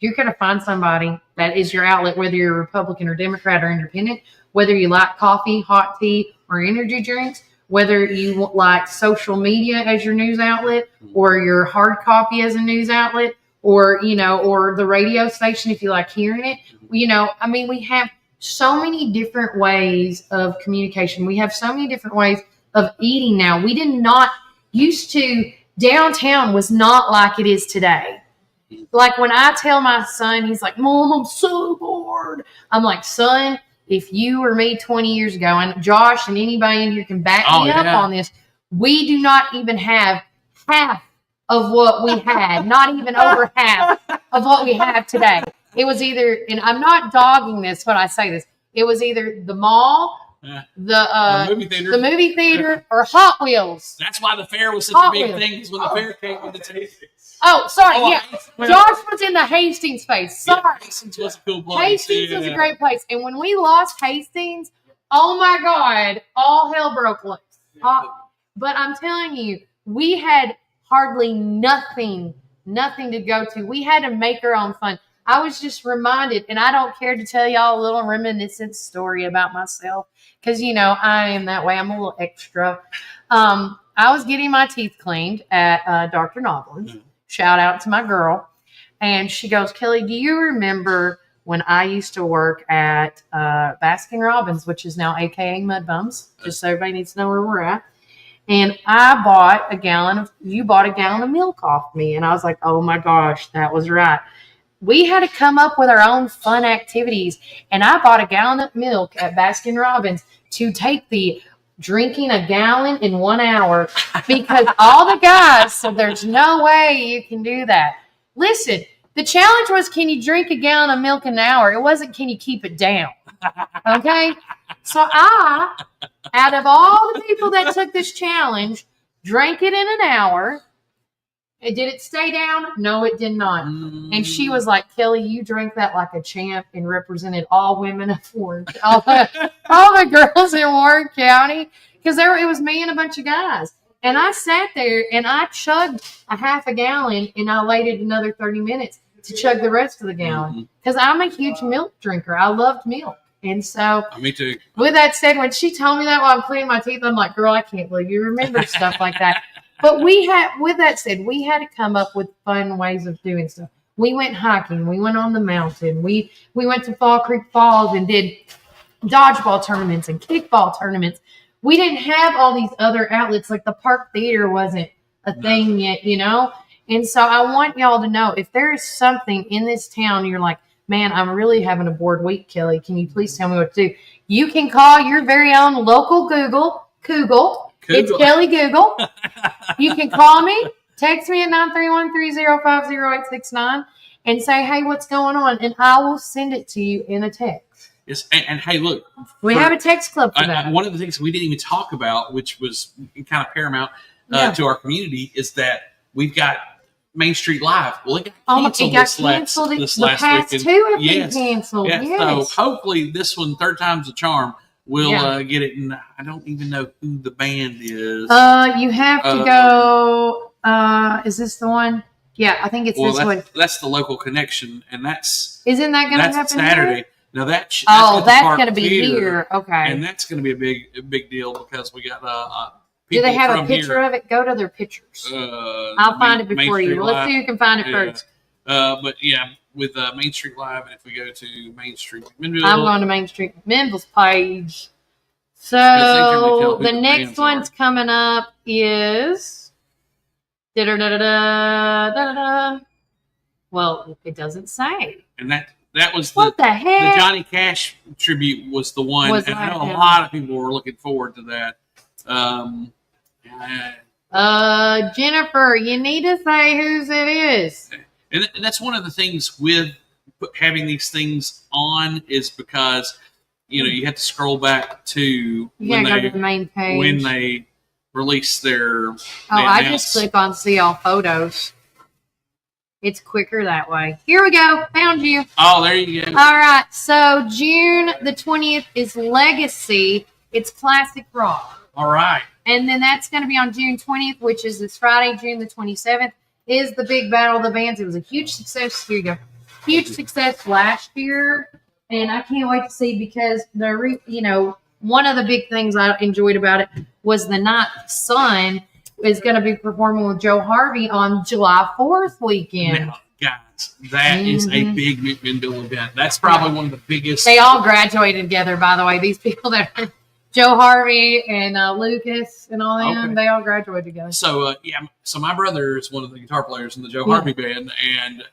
You're going to find somebody that is your outlet, whether you're Republican or Democrat or Independent, whether you like coffee, hot tea, or energy drinks. Whether you like social media as your news outlet or your hard copy as a news outlet or the radio station if you like hearing it. We have so many different ways of communication. We have so many different ways of eating now. We did not used to, downtown was not like it is today. Like when I tell my son, he's like, Mom, I'm so bored. I'm like, son, if you or me 20 years ago, and Josh and anybody in here can back me up on this, we do not even have half of what we had, not even over half of what we have today. It was either, and I'm not dogging this when I say this, it was either the mall, the movie theater, or Hot Wheels. That's why the fair was such a big thing, because when the fair came with the Hastings. Oh, sorry, Josh was in the Hastings space. Sorry. Yeah, Hastings was a cool place. Hastings was a great place. And when we lost Hastings, oh my God, all hell broke loose. But I'm telling you, we had hardly nothing to go to. We had to make our own fun. I was just reminded, and I don't care to tell y'all a little reminiscent story about myself, because, I am that way. I'm a little extra. I was getting my teeth cleaned at Dr. Noblin's. Shout out to my girl. And she goes, Kelly, do you remember when I used to work at Baskin Robbins, which is now AKA Mud Bums, just so everybody needs to know where we're at. And you bought a gallon of milk off me. And I was like, oh my gosh, that was right. We had to come up with our own fun activities. And I bought a gallon of milk at Baskin Robbins to take the drinking a gallon in 1 hour because all the guys said there's no way you can do that. Listen, the challenge was, can you drink a gallon of milk in an hour? It wasn't, can you keep it down? Okay? So out of all the people that took this challenge, drank it in an hour. And did it stay down? No, it did not. And she was like, Kelly, you drank that like a champ and represented all women of Warren, all the girls in Warren County. Because it was me and a bunch of guys. And I sat there and I chugged a half a gallon and I waited another 30 minutes to chug the rest of the gallon. Because I'm a huge milk drinker. I loved milk. And so, me too. With that said, when she told me that while I'm cleaning my teeth, I'm like, girl, I can't believe you remember stuff like that. But with that said, we had to come up with fun ways of doing stuff. We went hiking. We went on the mountain. We went to Fall Creek Falls and did dodgeball tournaments and kickball tournaments. We didn't have all these other outlets. Like the park theater wasn't a thing yet, you know? And so I want y'all to know, if there is something in this town you're like, man, I'm really having a bored week, Kelly, can you please tell me what to do? You can call your very own local Google. It's Kelly Google. You can call me, text me at 931-305-0869 and say, hey, what's going on? And I will send it to you in a text. Yes, and hey, look. We have a text club for that. One of the things we didn't even talk about, which was kind of paramount to our community, is that we've got Main Street Live. Well, it got canceled this last weekend. Two have been canceled. Yes. Yes. So hopefully this one, third time's a charm, we'll get it. And I don't even know who the band is. You have to go. Is this the one? Yeah, I think it's this one. That's the local connection, and Isn't that going to happen Saturday? Here? Now that's going to be here. Okay, and that's going to be a big deal because we got do they have a picture of it? Go to their pictures. I'll find it before you. Let's see who can find it first. But yeah, with Main Street Live, and if we go to Main Street McMinnville, I'm going to Main Street McMinnville's page. So the next one's coming up is well, it doesn't say. And that was what the heck? The Johnny Cash tribute was the one, and I know a lot of people were looking forward to that. Jennifer, you need to say whose it is. And that's one of the things with having these things on is because, you have to scroll back to go to the main page when they release their. I just click on see all photos. It's quicker that way. Here we go. Found you. Oh, there you go. All right. So June the 20th is Legacy. It's classic rock. All right. And then that's going to be on June 20th, which is this Friday, June the 27th, is the big battle of the bands. It was a huge success. Here you go. Huge success last year. And I can't wait to see because one of the big things I enjoyed about it was the night Sun is going to be performing with Joe Harvey on July 4th weekend. Now, guys, that is a big McMinnville event. That's probably one of the biggest. They all graduated together, by the way. These people that are Joe Harvey and Lucas and all them, they all graduated together. So, so my brother is one of the guitar players in the Joe Harvey band, and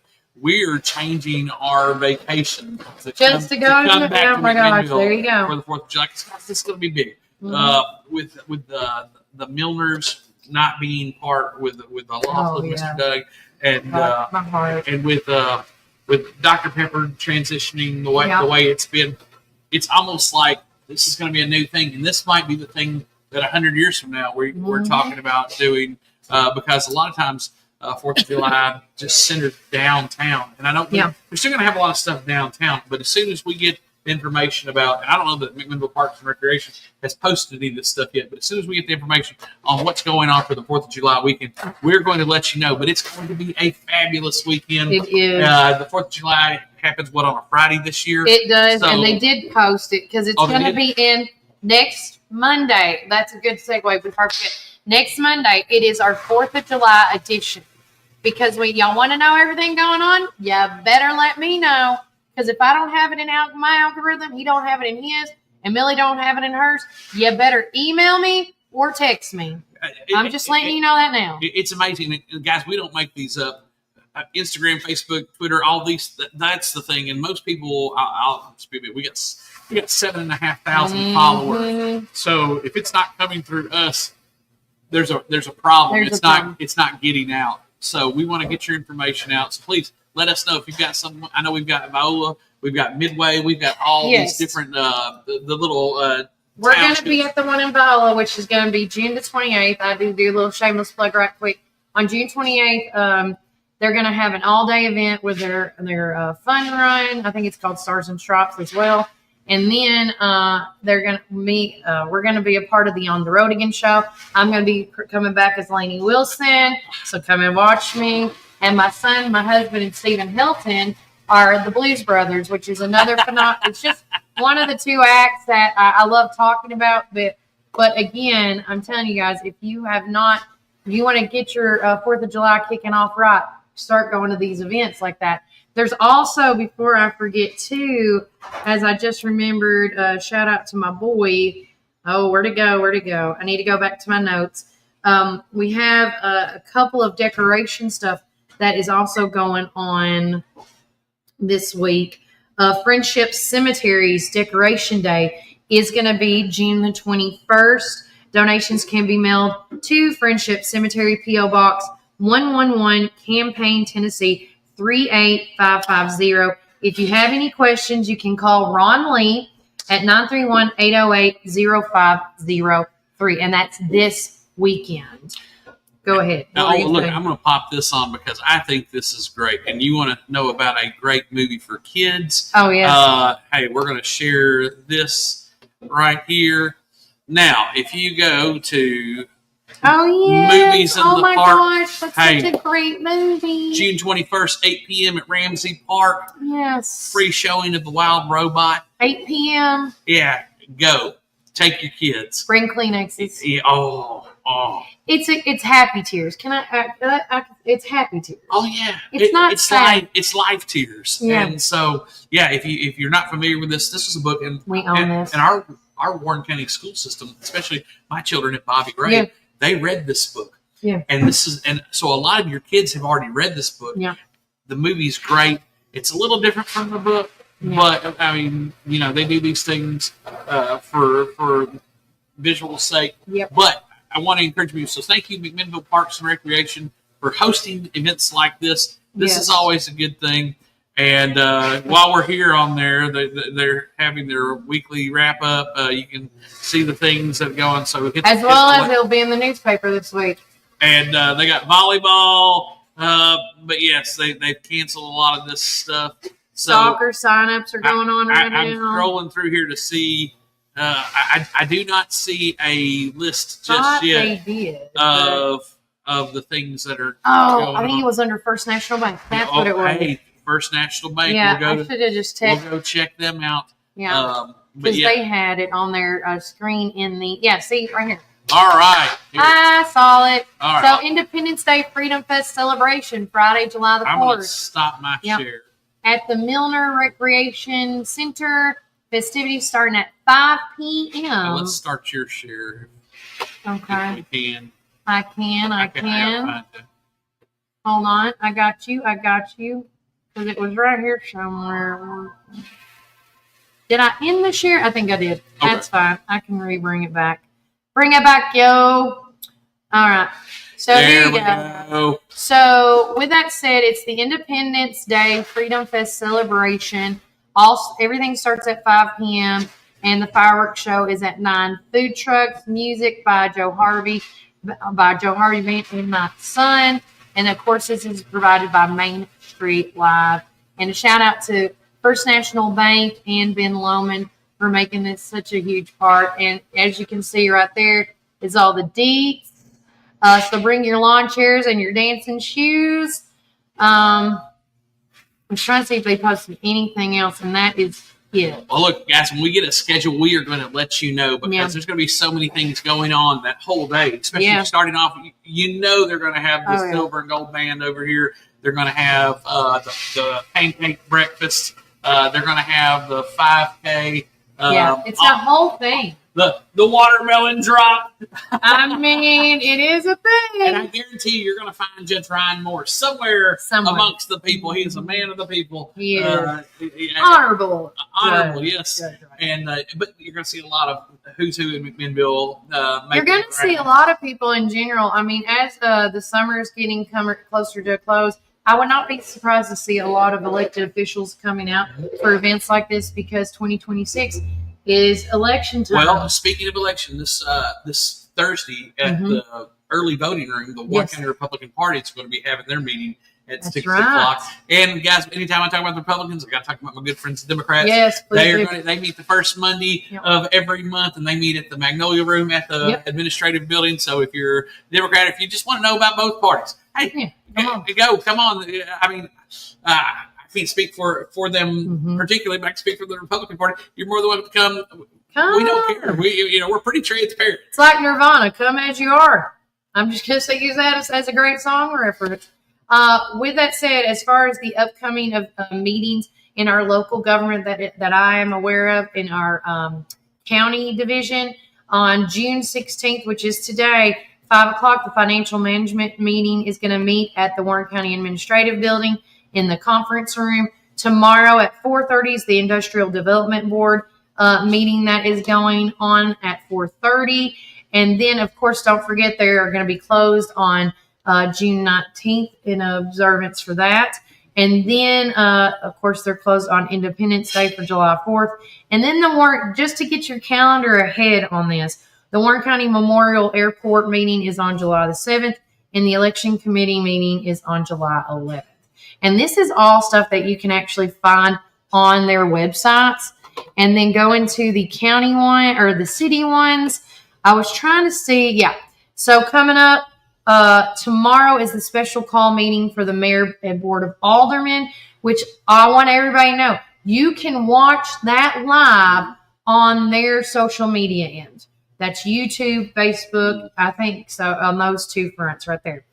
we're changing our vacation to go to oh my gosh, there you go. For the 4th of July. This is going to be big. With the Milners not being part with the loss of Mr. Doug, and my heart. And with Dr. Pepper transitioning the way it's been, it's almost like this is going to be a new thing, and this might be the thing that 100 years from now we're talking about doing because a lot of times 4th of July just centered downtown, and I don't think we're still going to have a lot of stuff downtown, but as soon as we get information about, and I don't know that McMinnville Parks and Recreation has posted any of this stuff yet, but as soon as we get the information on what's going on for the 4th of July weekend, we're going to let you know. But it's going to be a fabulous weekend. It is. The 4th of July happens, on a Friday this year? It does, and they did post it because it's going to be in next Monday. That's a good segue before I forget. Next Monday, it is our 4th of July edition. Because y'all want to know everything going on, you better let me know. Because if I don't have it in my algorithm, he don't have it in his, and Millie don't have it in hers, you better email me or text me. I'm just letting you know that now. It's amazing. And guys, we don't make these up. Instagram, Facebook, Twitter, all these, that's the thing. And most people, we got 7,500 followers. So if it's not coming through us, there's a problem. It's not getting out. So we want to get your information out. So please let us know if you've got something. I know we've got Viola, we've got Midway, we've got all these different the little. We're going to be at the one in Viola, which is going to be June the 28th. I do a little shameless plug right quick. On June 28th, they're going to have an all-day event with their fun run. I think it's called Stars and Stripes as well. And then they're going to meet. We're going to be a part of the On the Road Again show. I'm going to be coming back as Lainey Wilson, so come and watch me. And my son, my husband, and Stephen Hilton are the Blues Brothers, which is another phenomenal. It's just one of the two acts that I love talking about. But again, I'm telling you guys, if you want to get your 4th of July kicking off right, start going to these events like that. There's also, before I forget too, as I just remembered, shout out to my boy. Oh, where'd it go? I need to go back to my notes. We have a couple of decoration stuff that is also going on this week. Friendship Cemeteries Decoration Day is going to be June the 21st. Donations can be mailed to Friendship Cemetery, P.O. Box 111, Campaign, Tennessee 38550. If you have any questions, you can call Ron Lee at 931-808-0503, and that's this weekend. Go ahead. Look, I'm going to pop this on because I think this is great, and you want to know about a great movie for kids. Oh, yes. Hey, we're going to share this right here. Now, if you go to Movies in the Park. Gosh, that's such a great movie. June 21st, 8 p.m. at Ramsey Park. Yes. Free showing of The Wild Robot. 8 p.m. Yeah, go. Take your kids. Bring Kleenexes. It's happy tears. It's happy tears. Oh yeah. It's sad. It's life tears. Yeah. And so if you're not familiar with this is a book, and we own this. And our Warren County school system, especially my children at Bobby Gray, they read this book. Yeah. And so a lot of your kids have already read this book. Yeah. The movie's great. It's a little different from the book, but I mean, they do these things for visual sake. Yep. But I want to encourage you. So thank you, McMinnville Parks and Recreation, for hosting events like this. This is always a good thing. And while we're here on there, they're having their weekly wrap up. You can see the things that go on. So as it'll be in the newspaper this week. And they got volleyball. But yes, they've canceled a lot of this stuff. So Soccer signups are going on right now. I'm scrolling through here to see. I do not see a list just yet of the things that are. Oh, I think it was under First National Bank. That's what it was. Hey, First National Bank. Yeah, I should have just checked. We'll go check them out. Yeah, because they had it on their screen in the. Yeah, see right here. All right. I saw it. All right. So Independence Day Freedom Fest celebration, Friday, July the 4th. I'm going to stop my share. At the Milner Recreation Center. Festivities starting at 5 p.m. Well, let's start your share. Okay. If we can. I can. Hold on. I got you. Because it was right here somewhere. Did I end the share? I think I did. Okay. That's fine. I can bring it back. Bring it back, yo. All right. So there you go. So with that said, it's the Independence Day Freedom Fest celebration. Everything starts at 5 p.m. and the fireworks show is at 9. Food trucks, music by Joe Harvey Band and my son. And of course, this is provided by Main Street Live. And a shout out to First National Bank and Ben Loman for making this such a huge part. And as you can see right there is all the deets. So bring your lawn chairs and your dancing shoes. I'm trying to see if they posted anything else, and that is Yeah. Well, look, guys, when we get a schedule, we are going to let you know because there's going to be so many things going on that whole day, especially starting off. You know they're going to have the silver and gold band over here. They're going to have the pancake breakfast. They're going to have the 5K. It's a whole thing. The watermelon drop. I mean, it is a thing. And I guarantee you're going to find Judge Ryan Moore somewhere amongst the people. He is a man of the people. He is. Honorable. Honorable, yes. And but you're going to see a lot of who's who in McMinnville. You're going to see a lot of people in general. I mean, as the summer is getting closer to a close, I would not be surprised to see a lot of elected officials coming out for events like this because 2026 is election time. Well, speaking of election, this Thursday at the early voting room, the Warren County Republican Party is going to be having their meeting at 6 o'clock. And guys, anytime I talk about the Republicans, I got to talk about my good friends, the Democrats. Yes, they meet the first Monday of every month, and they meet at the Magnolia Room at the administrative building. So if you're Democrat, if you just want to know about both parties, hey, come on. I mean, I can't speak for them particularly, but I can speak for the Republican Party. You're more than welcome to come. We don't care. We're pretty transparent. It's like Nirvana, come as you are. I'm just going to use that as a great song reference. With that said, as far as the upcoming of meetings in our local government that I am aware of in our county division, on June 16th, which is today, 5 o'clock, the financial management meeting is going to meet at the Warren County Administrative Building in the conference room. Tomorrow at 4:30 is the Industrial Development Board meeting that is going on at 4:30. And then, of course, don't forget they are going to be closed on June 19th in observance for that. And then, of course, they're closed on Independence Day for July 4th. And then just to get your calendar ahead on this, the Warren County Memorial Airport meeting is on July the 7th, and the Election Committee meeting is on July 11th. And this is all stuff that you can actually find on their websites. And then go into the county one or the city ones. I was trying to see, So coming up tomorrow is the special call meeting for the Mayor and Board of Aldermen, which I want everybody to know. You can watch that live on their social media end. That's YouTube, Facebook, I think so, on those two fronts right there.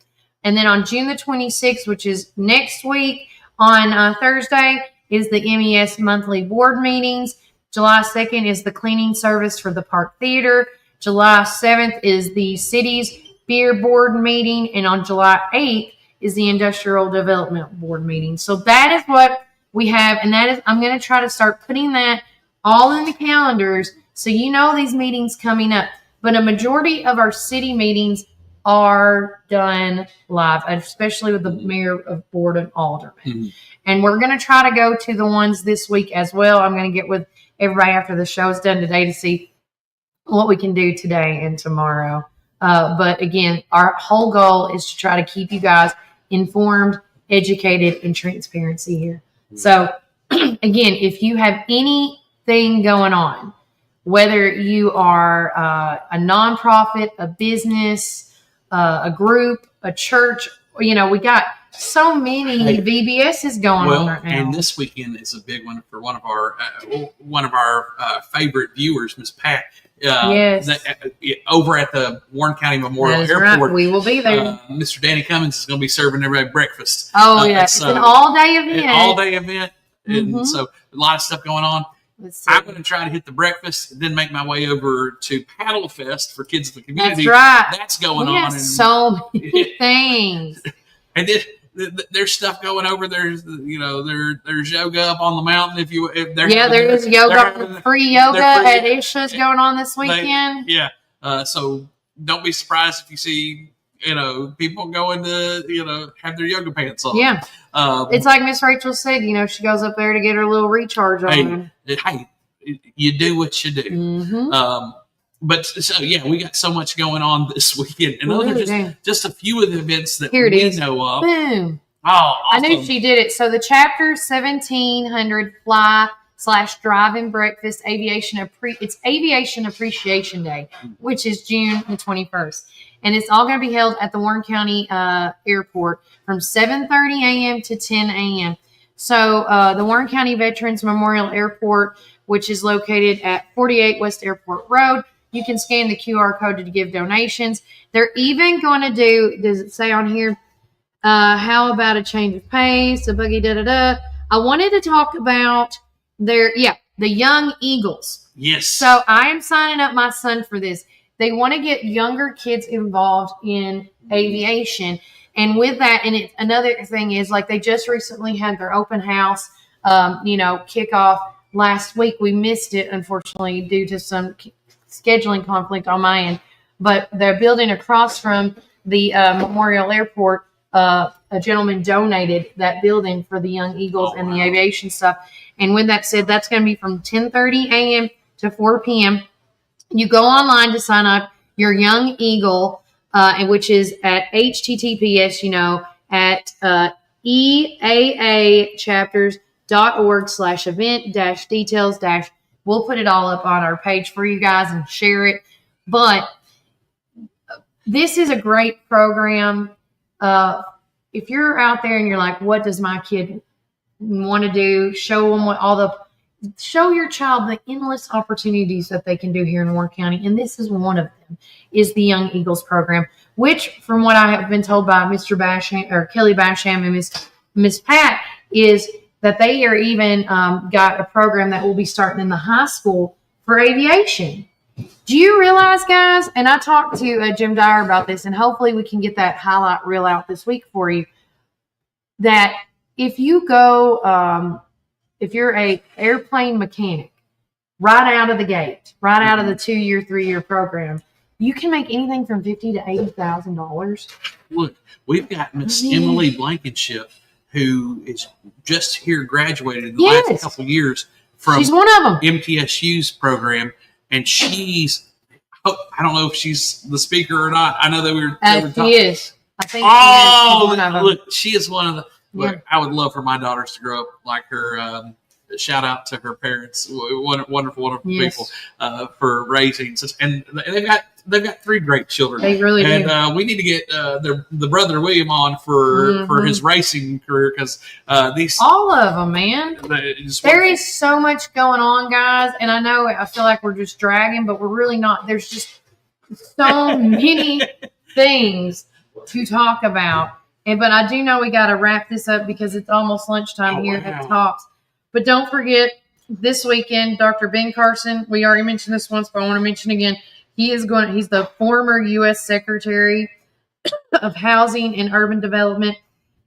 And then on June the 26th, which is next week, on Thursday, is the MES monthly board meetings. July 2nd is the cleaning service for the Park Theater. July 7th is the city's beer board meeting. And on July 8th is the Industrial Development Board meeting. So that is what we have. And that is, I'm going to try to start putting that all in the calendars so you know these meetings coming up. But a majority of our city meetings are done live, especially with the Mayor of Board of Aldermen. Mm-hmm. And we're going to try to go to the ones this week as well. I'm going to get with everybody after the show is done today to see what we can do today and tomorrow. But again, our whole goal is to try to keep you guys informed, educated, and transparency here. Mm-hmm. So again, if you have anything going on, whether you are a nonprofit, a business, a group, a church, we got so many VBSs going on right now. And this weekend is a big one for one of our favorite viewers, Miss Pat. Over at the Warren County Memorial Airport. Right. We will be there. Mr. Danny Cummins is going to be serving everybody breakfast. Oh, yeah. It's an all-day event. Mm-hmm. And so a lot of stuff going on. I'm going to try to hit the breakfast, then make my way over to Paddle Fest for kids of the community. That's right. That's going on. We have so many things. And then there's stuff going over. There's yoga up on the mountain. There is yoga, free yoga at Isha's going on this weekend. So don't be surprised if you see people going to have their yoga pants on. Yeah, it's like Miss Rachel said. She goes up there to get her little recharge on. Hey, you do what you do. Mm-hmm. But so we got so much going on this weekend, and those are just a few of the events that we know of. Boom! Oh, awesome. I knew she did it. So the chapter 1700 fly/drive-in breakfast it's Aviation Appreciation Day, which is June the 21st, and it's all going to be held at the Warren County Airport from 7:30 a.m. to 10 a.m. So the Warren County Veterans Memorial Airport, which is located at 48 West Airport Road. You can scan the QR code to give donations. They're even going to do, does it say on here, how about a change of pace, a buggy, da-da-da. I wanted to talk about the Young Eagles. Yes. So I am signing up my son for this. They want to get younger kids involved in aviation. And with that, and another thing is, like, they just recently had their open house, kickoff last week. We missed it, unfortunately, due to some scheduling conflict on my end. But they're building across from the Memorial Airport. A gentleman donated that building for the Young Eagles and the aviation stuff. And with that said, that's going to be from 10:30 a.m. to 4 p.m. You go online to sign up your Young Eagle, and which is at https, at eaachapters.org/event-details- we'll put it all up on our page for you guys and share it. But this is a great program. If you're out there and you're like, what does my kid want to do? Show them show your child the endless opportunities that they can do here in Warren County. And this is one of them, is the Young Eagles program, which, from what I have been told by Mr. Basham or Kelly Basham and Miss Pat, is that they are even got a program that will be starting in the high school for aviation. Do you realize, guys, and I talked to Jim Dyer about this, and hopefully we can get that highlight reel out this week for you, that if you go, if you're a airplane mechanic, right out of the gate, right out of the 2-year, 3-year program, you can make anything from $50,000 to $80,000. Look, we've got Miss Emily Blankenship, who is just here graduated in the last couple of years from she's one of them. MTSU's program. And she's, I don't know if she's the speaker or not. I know that we were talking. She is. I think she is one of them. Look, she is one of the, look, I would love for my daughters to grow up like her. Shout out to her parents. Wonderful people for raising such, and they've got 3 great children. They really do. And we need to get the brother William on for his racing career, because these all of them, man. There is so much going on, guys, and I feel like we're just dragging, but we're really not. There's just so many things to talk about, but I do know we got to wrap this up because it's almost lunchtime here at TOPZ. But don't forget, this weekend, Dr. Ben Carson, we already mentioned this once, but I want to mention again, he's the former U.S. Secretary of Housing and Urban Development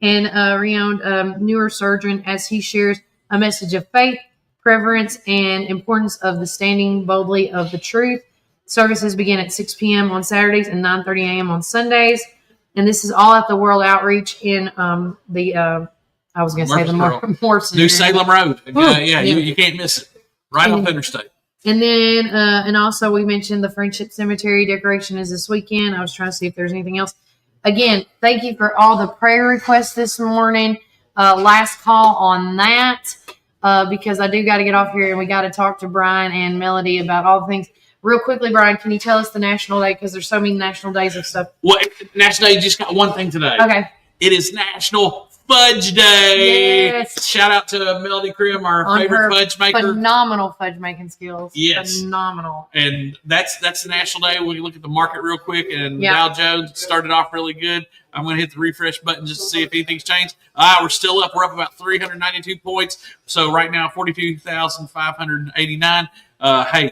and renowned neurosurgeon, as he shares a message of faith, preference, and importance of the standing boldly of the truth. Services begin at 6 p.m. on Saturdays and 9:30 a.m. on Sundays. And this is all at the World Outreach in I was going to say the Morrison. New Salem Road. You can't miss it. Right off Interstate. And then, and also we mentioned the Friendship Cemetery decoration is this weekend. I was trying to see if there's anything else. Again, thank you for all the prayer requests this morning. Last call on that, because I do got to get off here and we got to talk to Brian and Melody about all the things. Real quickly, Brian, can you tell us the national day? Because there's so many national days of stuff. Well, National Day, you just got one thing today. Okay. It is National Fudge Day. Yes. Shout out to Melody Krim, our favorite fudge maker. Phenomenal fudge making skills. Yes. Phenomenal. And that's the National Day. We look at the market real quick, and Dow Jones started off really good. I'm going to hit the refresh button just to see if anything's changed. We're still up. We're up about 392 points. So right now, 42,589. Hey,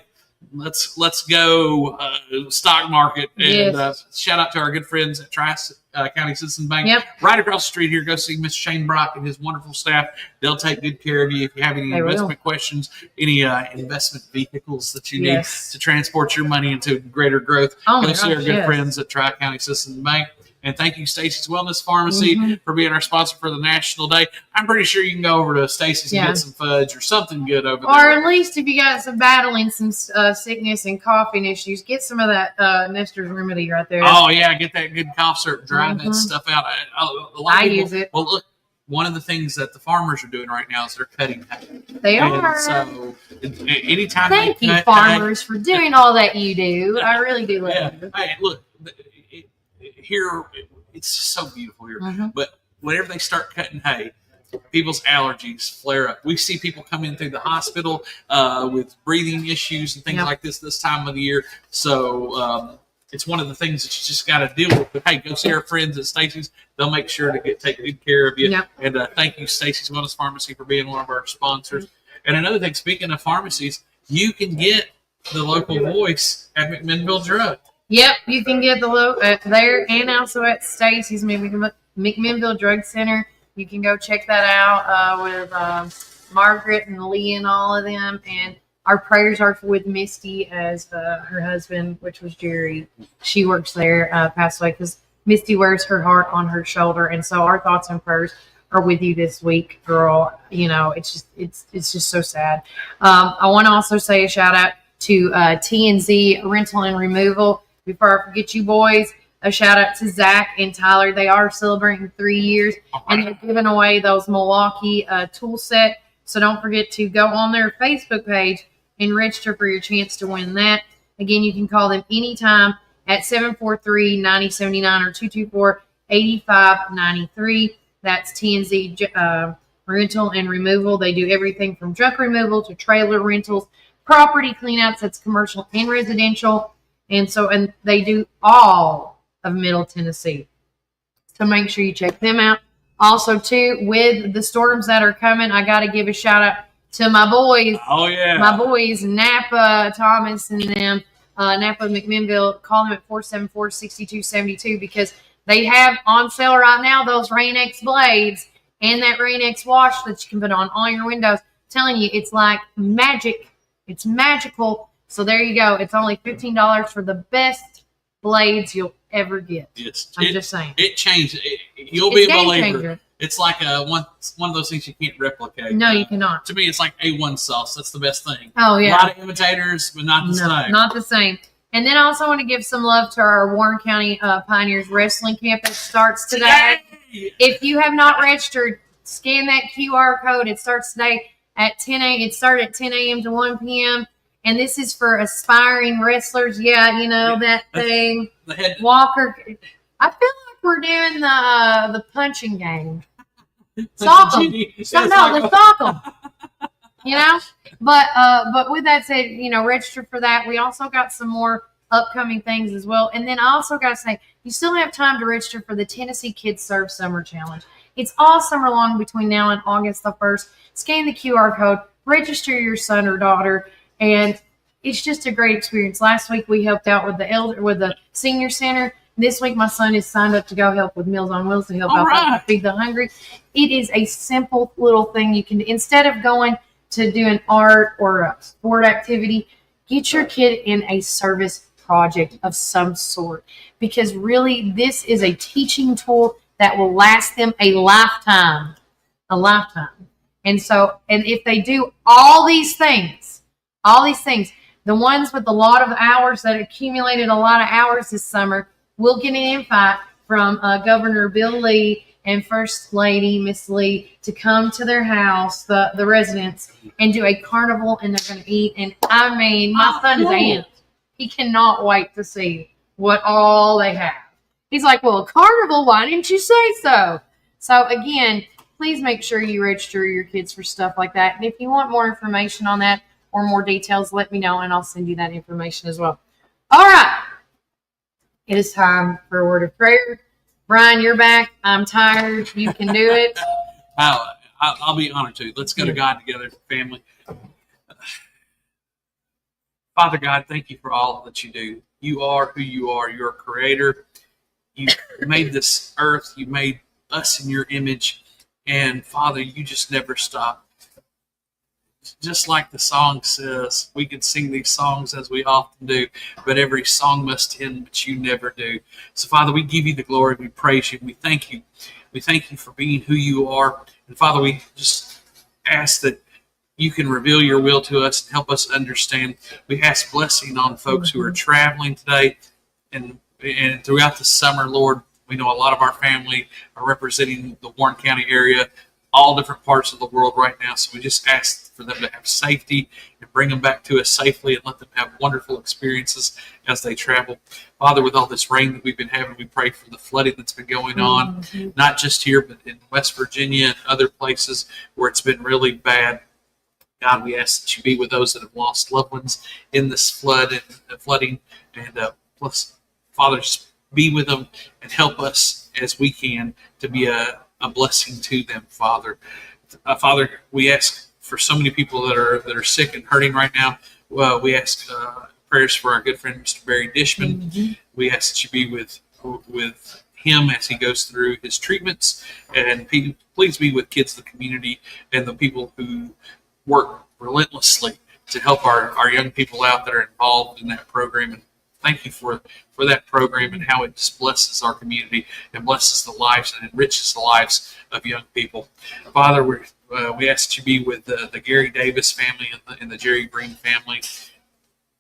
let's go stock market. And shout out to our good friends at Tri-County Citizens Bank. Right across the street here, go see Mr. Shane Brock and his wonderful staff. They'll take good care of you. If you have any investment questions, any investment vehicles that you need to transport your money into greater growth, go see our good friends at Tri-County Citizens Bank. And thank you, Stacy's Wellness Pharmacy, for being our sponsor for the National Day. I'm pretty sure you can go over to Stacy's and get some fudge or something good over there. Or at least if you got some battling some sickness and coughing issues, get some of that Nestor's Remedy right there. Oh, yeah, get that good cough syrup, dry that stuff out. I use it. Well, look, one of the things that the farmers are doing right now is they're cutting hay. They are. So anytime Thank you, farmers, for doing all that you do. I really do love you. Hey, look. Here, it's so beautiful here. But whenever they start cutting hay, people's allergies flare up. We see people come in through the hospital with breathing issues and things like this time of the year. So it's one of the things that you just got to deal with. But hey, go see our friends at Stacy's. They'll make sure to take good care of you. Yep. And thank you, Stacy's Wellness Pharmacy, for being one of our sponsors. And another thing, speaking of pharmacies, you can get the local voice at McMinnville Drug. Yep, you can get the there and also at Stacy's McMinnville Drug Center. You can go check that out with Margaret and Lee and all of them. And our prayers are with Misty, as her husband, which was Jerry. She works there, passed away because Misty wears her heart on her shoulder. And so our thoughts and prayers are with you this week, girl. You know, it's just so sad. I want to also say a shout out to TOPZ Rental and Removal. Before I forget you boys, a shout out to Zach and Tyler. They are celebrating 3 years, and they're giving away those Milwaukee tool set. So don't forget to go on their Facebook page and register for your chance to win that. Again, you can call them anytime at 743-9079 or 224-8593. That's TOPZ Rental and Removal. They do everything from junk removal to trailer rentals, property cleanouts. That's commercial and residential. And they do all of Middle Tennessee. So make sure you check them out. Also, too, with the storms that are coming, I got to give a shout out to my boys. Oh, yeah. My boys, Napa, Thomas, and them, Napa, McMinnville. Call them at 474-6272 because they have on sale right now those Rain-X blades and that Rain-X wash that you can put on all your windows. I'm telling you, it's like magic. It's magical. So there you go. It's only $15 for the best blades you'll ever get. I'm just saying. It changed. You'll be a believer. It's like one of those things you can't replicate. No, you cannot. To me, it's like A1 sauce. That's the best thing. Oh, yeah. A lot of imitators, but not the same. Not the same. And then I also want to give some love to our Warren County Pioneers Wrestling Camp that starts today. If you have not registered, scan that QR code. It starts today at 10 a.m. It started at 10 a.m. to 1 p.m. And this is for aspiring wrestlers. Yeah, you know, that thing. Walker. I feel like we're doing the punching game. Sock them. Let's sock them. You know? But with that said, you know, register for that. We also got some more upcoming things as well. And then I also got to say, you still have time to register for the Tennessee Kids Serve Summer Challenge. It's all summer long between now and August the 1st. Scan the QR code. Register your son or daughter. And it's just a great experience. Last week we helped out with the senior center. This week my son is signed up to go help with Meals on Wheels to help out feed the hungry. It is a simple little thing you can do. Instead of going to do an art or a sport activity, get your kid in a service project of some sort. Because really this is a teaching tool that will last them a lifetime. A lifetime. And if they do all these things, the ones with a lot of hours that accumulated a lot of hours this summer will get an invite from Governor Bill Lee and First Lady Miss Lee to come to their house, the residents, and do a carnival, and they're going to eat. And I mean, my son is amped. He cannot wait to see what all they have. He's like, well, a carnival, why didn't you say so? So again, please make sure you register your kids for stuff like that. And if you want more information on that or more details, let me know, and I'll send you that information as well. All right. It is time for a word of prayer. Brian, you're back. I'm tired. You can do it. I'll be honored to. Let's go to God together, family. Father God, thank you for all that you do. You are who you are. You're a creator. You made this earth. You made us in your image. And Father, you just never stop. Just like the song says, we can sing these songs as we often do, but every song must end, but you never do. So Father, we give you the glory. We praise you. We thank you. We thank you for being who you are. And Father, we just ask that you can reveal your will to us and help us understand. We ask blessing on folks who are traveling today and throughout the summer, Lord. We know a lot of our family are representing the Warren County area. all different parts of the world right now. So we just ask for them to have safety and bring them back to us safely and let them have wonderful experiences as they travel. Father, with all this rain that we've been having, we pray for the flooding that's been going on, not just here, but in West Virginia and other places where it's been really bad. God, we ask that you be with those that have lost loved ones in this flooding, and plus, Father, just be with them and help us as we can to be a blessing to them, Father. Father, we ask for so many people that are sick and hurting right now. We ask prayers for our good friend, Mr. Barry Dishman. We ask that you be with him as he goes through his treatments, and please be with kids in the community and the people who work relentlessly to help our young people out that are involved in that program. And thank you for that program and how it just blesses our community and blesses the lives and enriches the lives of young people. Father, we ask that you be with the Gary Davis family and the Jerry Green family.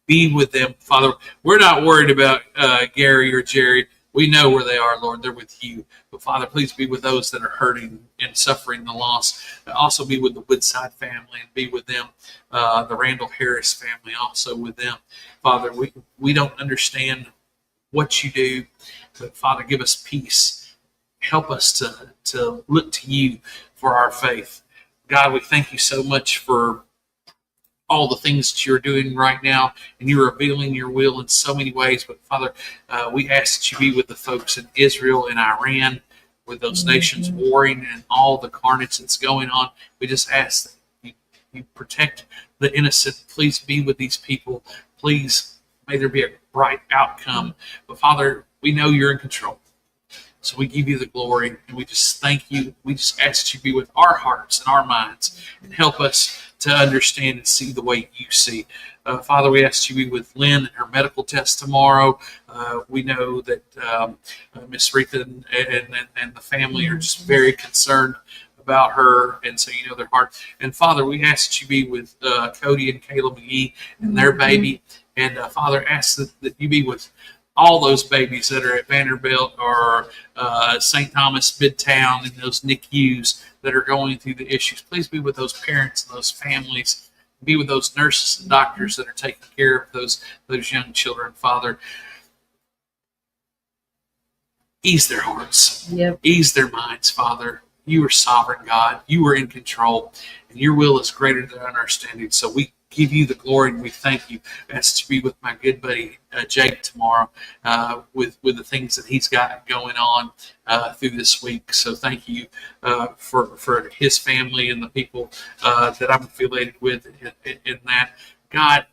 Be with them, Father. We're not worried about Gary or Jerry. We know where they are, Lord. They're with you. But Father, please be with those that are hurting and suffering the loss. Also be with the Woodside family and be with them. The Randall Harris family, also with them. Father, we don't understand what you do, but Father, give us peace. Help us to look to you for our faith. God, we thank you so much for all the things that you're doing right now, and you're revealing your will in so many ways. But Father, we ask that you be with the folks in Israel and Iran, with those nations warring and all the carnage that's going on. We just ask that you protect the innocent. Please be with these people. Please, may there be a bright outcome. But Father, we know you're in control. So we give you the glory, and we just thank you. We just ask that you be with our hearts and our minds and help us to understand and see the way you see. Father, we ask you to be with Lynn and her medical test tomorrow. We know that Miss Rita and the family are just very concerned about her, and so you know their heart. And Father, we ask that you be with Cody and Kayla McGee and their baby. And Father, ask that you be with all those babies that are at Vanderbilt or St. Thomas Midtown and those NICUs that are going through the issues. Please be with those parents and those families. Be with those nurses and doctors that are taking care of those young children, Father. Ease their hearts. Ease their minds, Father. You are sovereign, God. You are in control, and your will is greater than our understanding. So we give you the glory, and we thank you. I ask to be with my good buddy Jake tomorrow with the things that he's got going on through this week. So thank you for his family and the people that I'm affiliated with in that. God,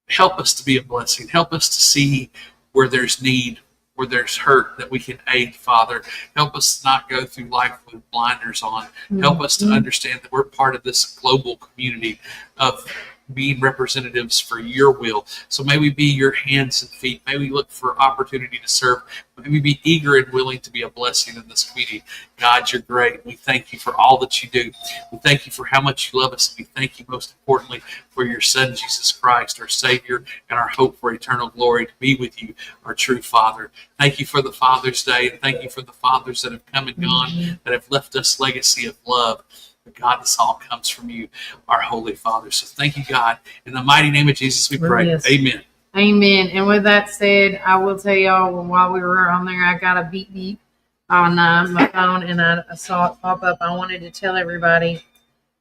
help us to be a blessing. Help us to see where there's need, where there's hurt, that we can aid, Father. Help us not go through life with blinders on. Help us to understand that we're part of this global community of being representatives for your will. So may we be your hands and feet. May we look for opportunity to serve. May we be eager and willing to be a blessing in this community. God, you're great. We thank you for all that you do. We thank you for how much you love us. We thank you most importantly for your Son, Jesus Christ, our Savior, and our hope for eternal glory to be with you, our true Father. Thank you for the Father's Day, and thank you for the fathers that have come and gone, that have left us legacy of love. But God, this all comes from you, our Holy Father. So thank you, God. In the mighty name of Jesus, we pray. Yes. Amen. Amen. And with that said, I will tell y'all, while we were on there, I got a beep beep on my phone, and I saw it pop up. I wanted to tell everybody,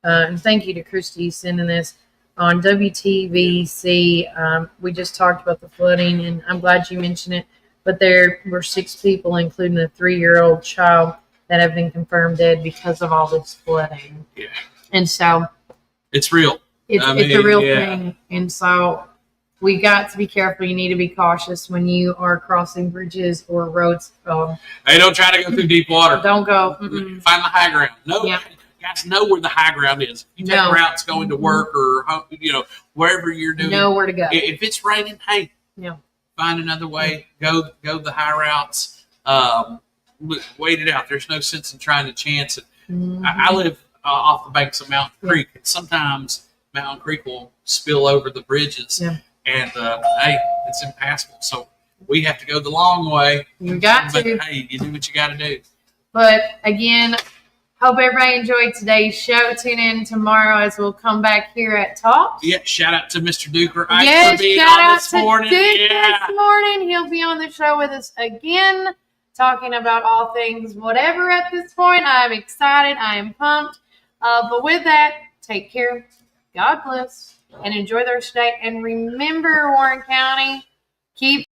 and thank you to Christy sending this on WTVC. We just talked about the flooding, and I'm glad you mentioned it. But there were 6 people, including a 3-year-old child, that have been confirmed dead because of all this flooding. Yeah. And so it's real. It's a real thing. And so we got to be careful. You need to be cautious when you are crossing bridges or roads. Hey, don't try to go through deep water. Don't go. Find the high ground. No, you guys know where the high ground is. You take routes going to work or wherever you're doing. Know where to go. If it's raining, hey, find another way. Go the high routes. Wait it out. There's no sense in trying to chance it. I live off the banks of Mountain Creek, and sometimes Mountain Creek will spill over the bridges, and hey, it's impassable. So we have to go the long way. You got but to. Hey, you do what you got to do. But again, Hope everybody enjoyed today's show. Tune in tomorrow as we'll come back here at TOPZ. Yeah, shout out to Mr. Duker. Yes, for being shout on out this to morning. Duke Yeah. this morning. He'll be on the show with us again, talking about all things whatever at this point. I'm excited. I am pumped. But with that, take care. God bless. And enjoy the rest of the day. And remember, Warren County, keep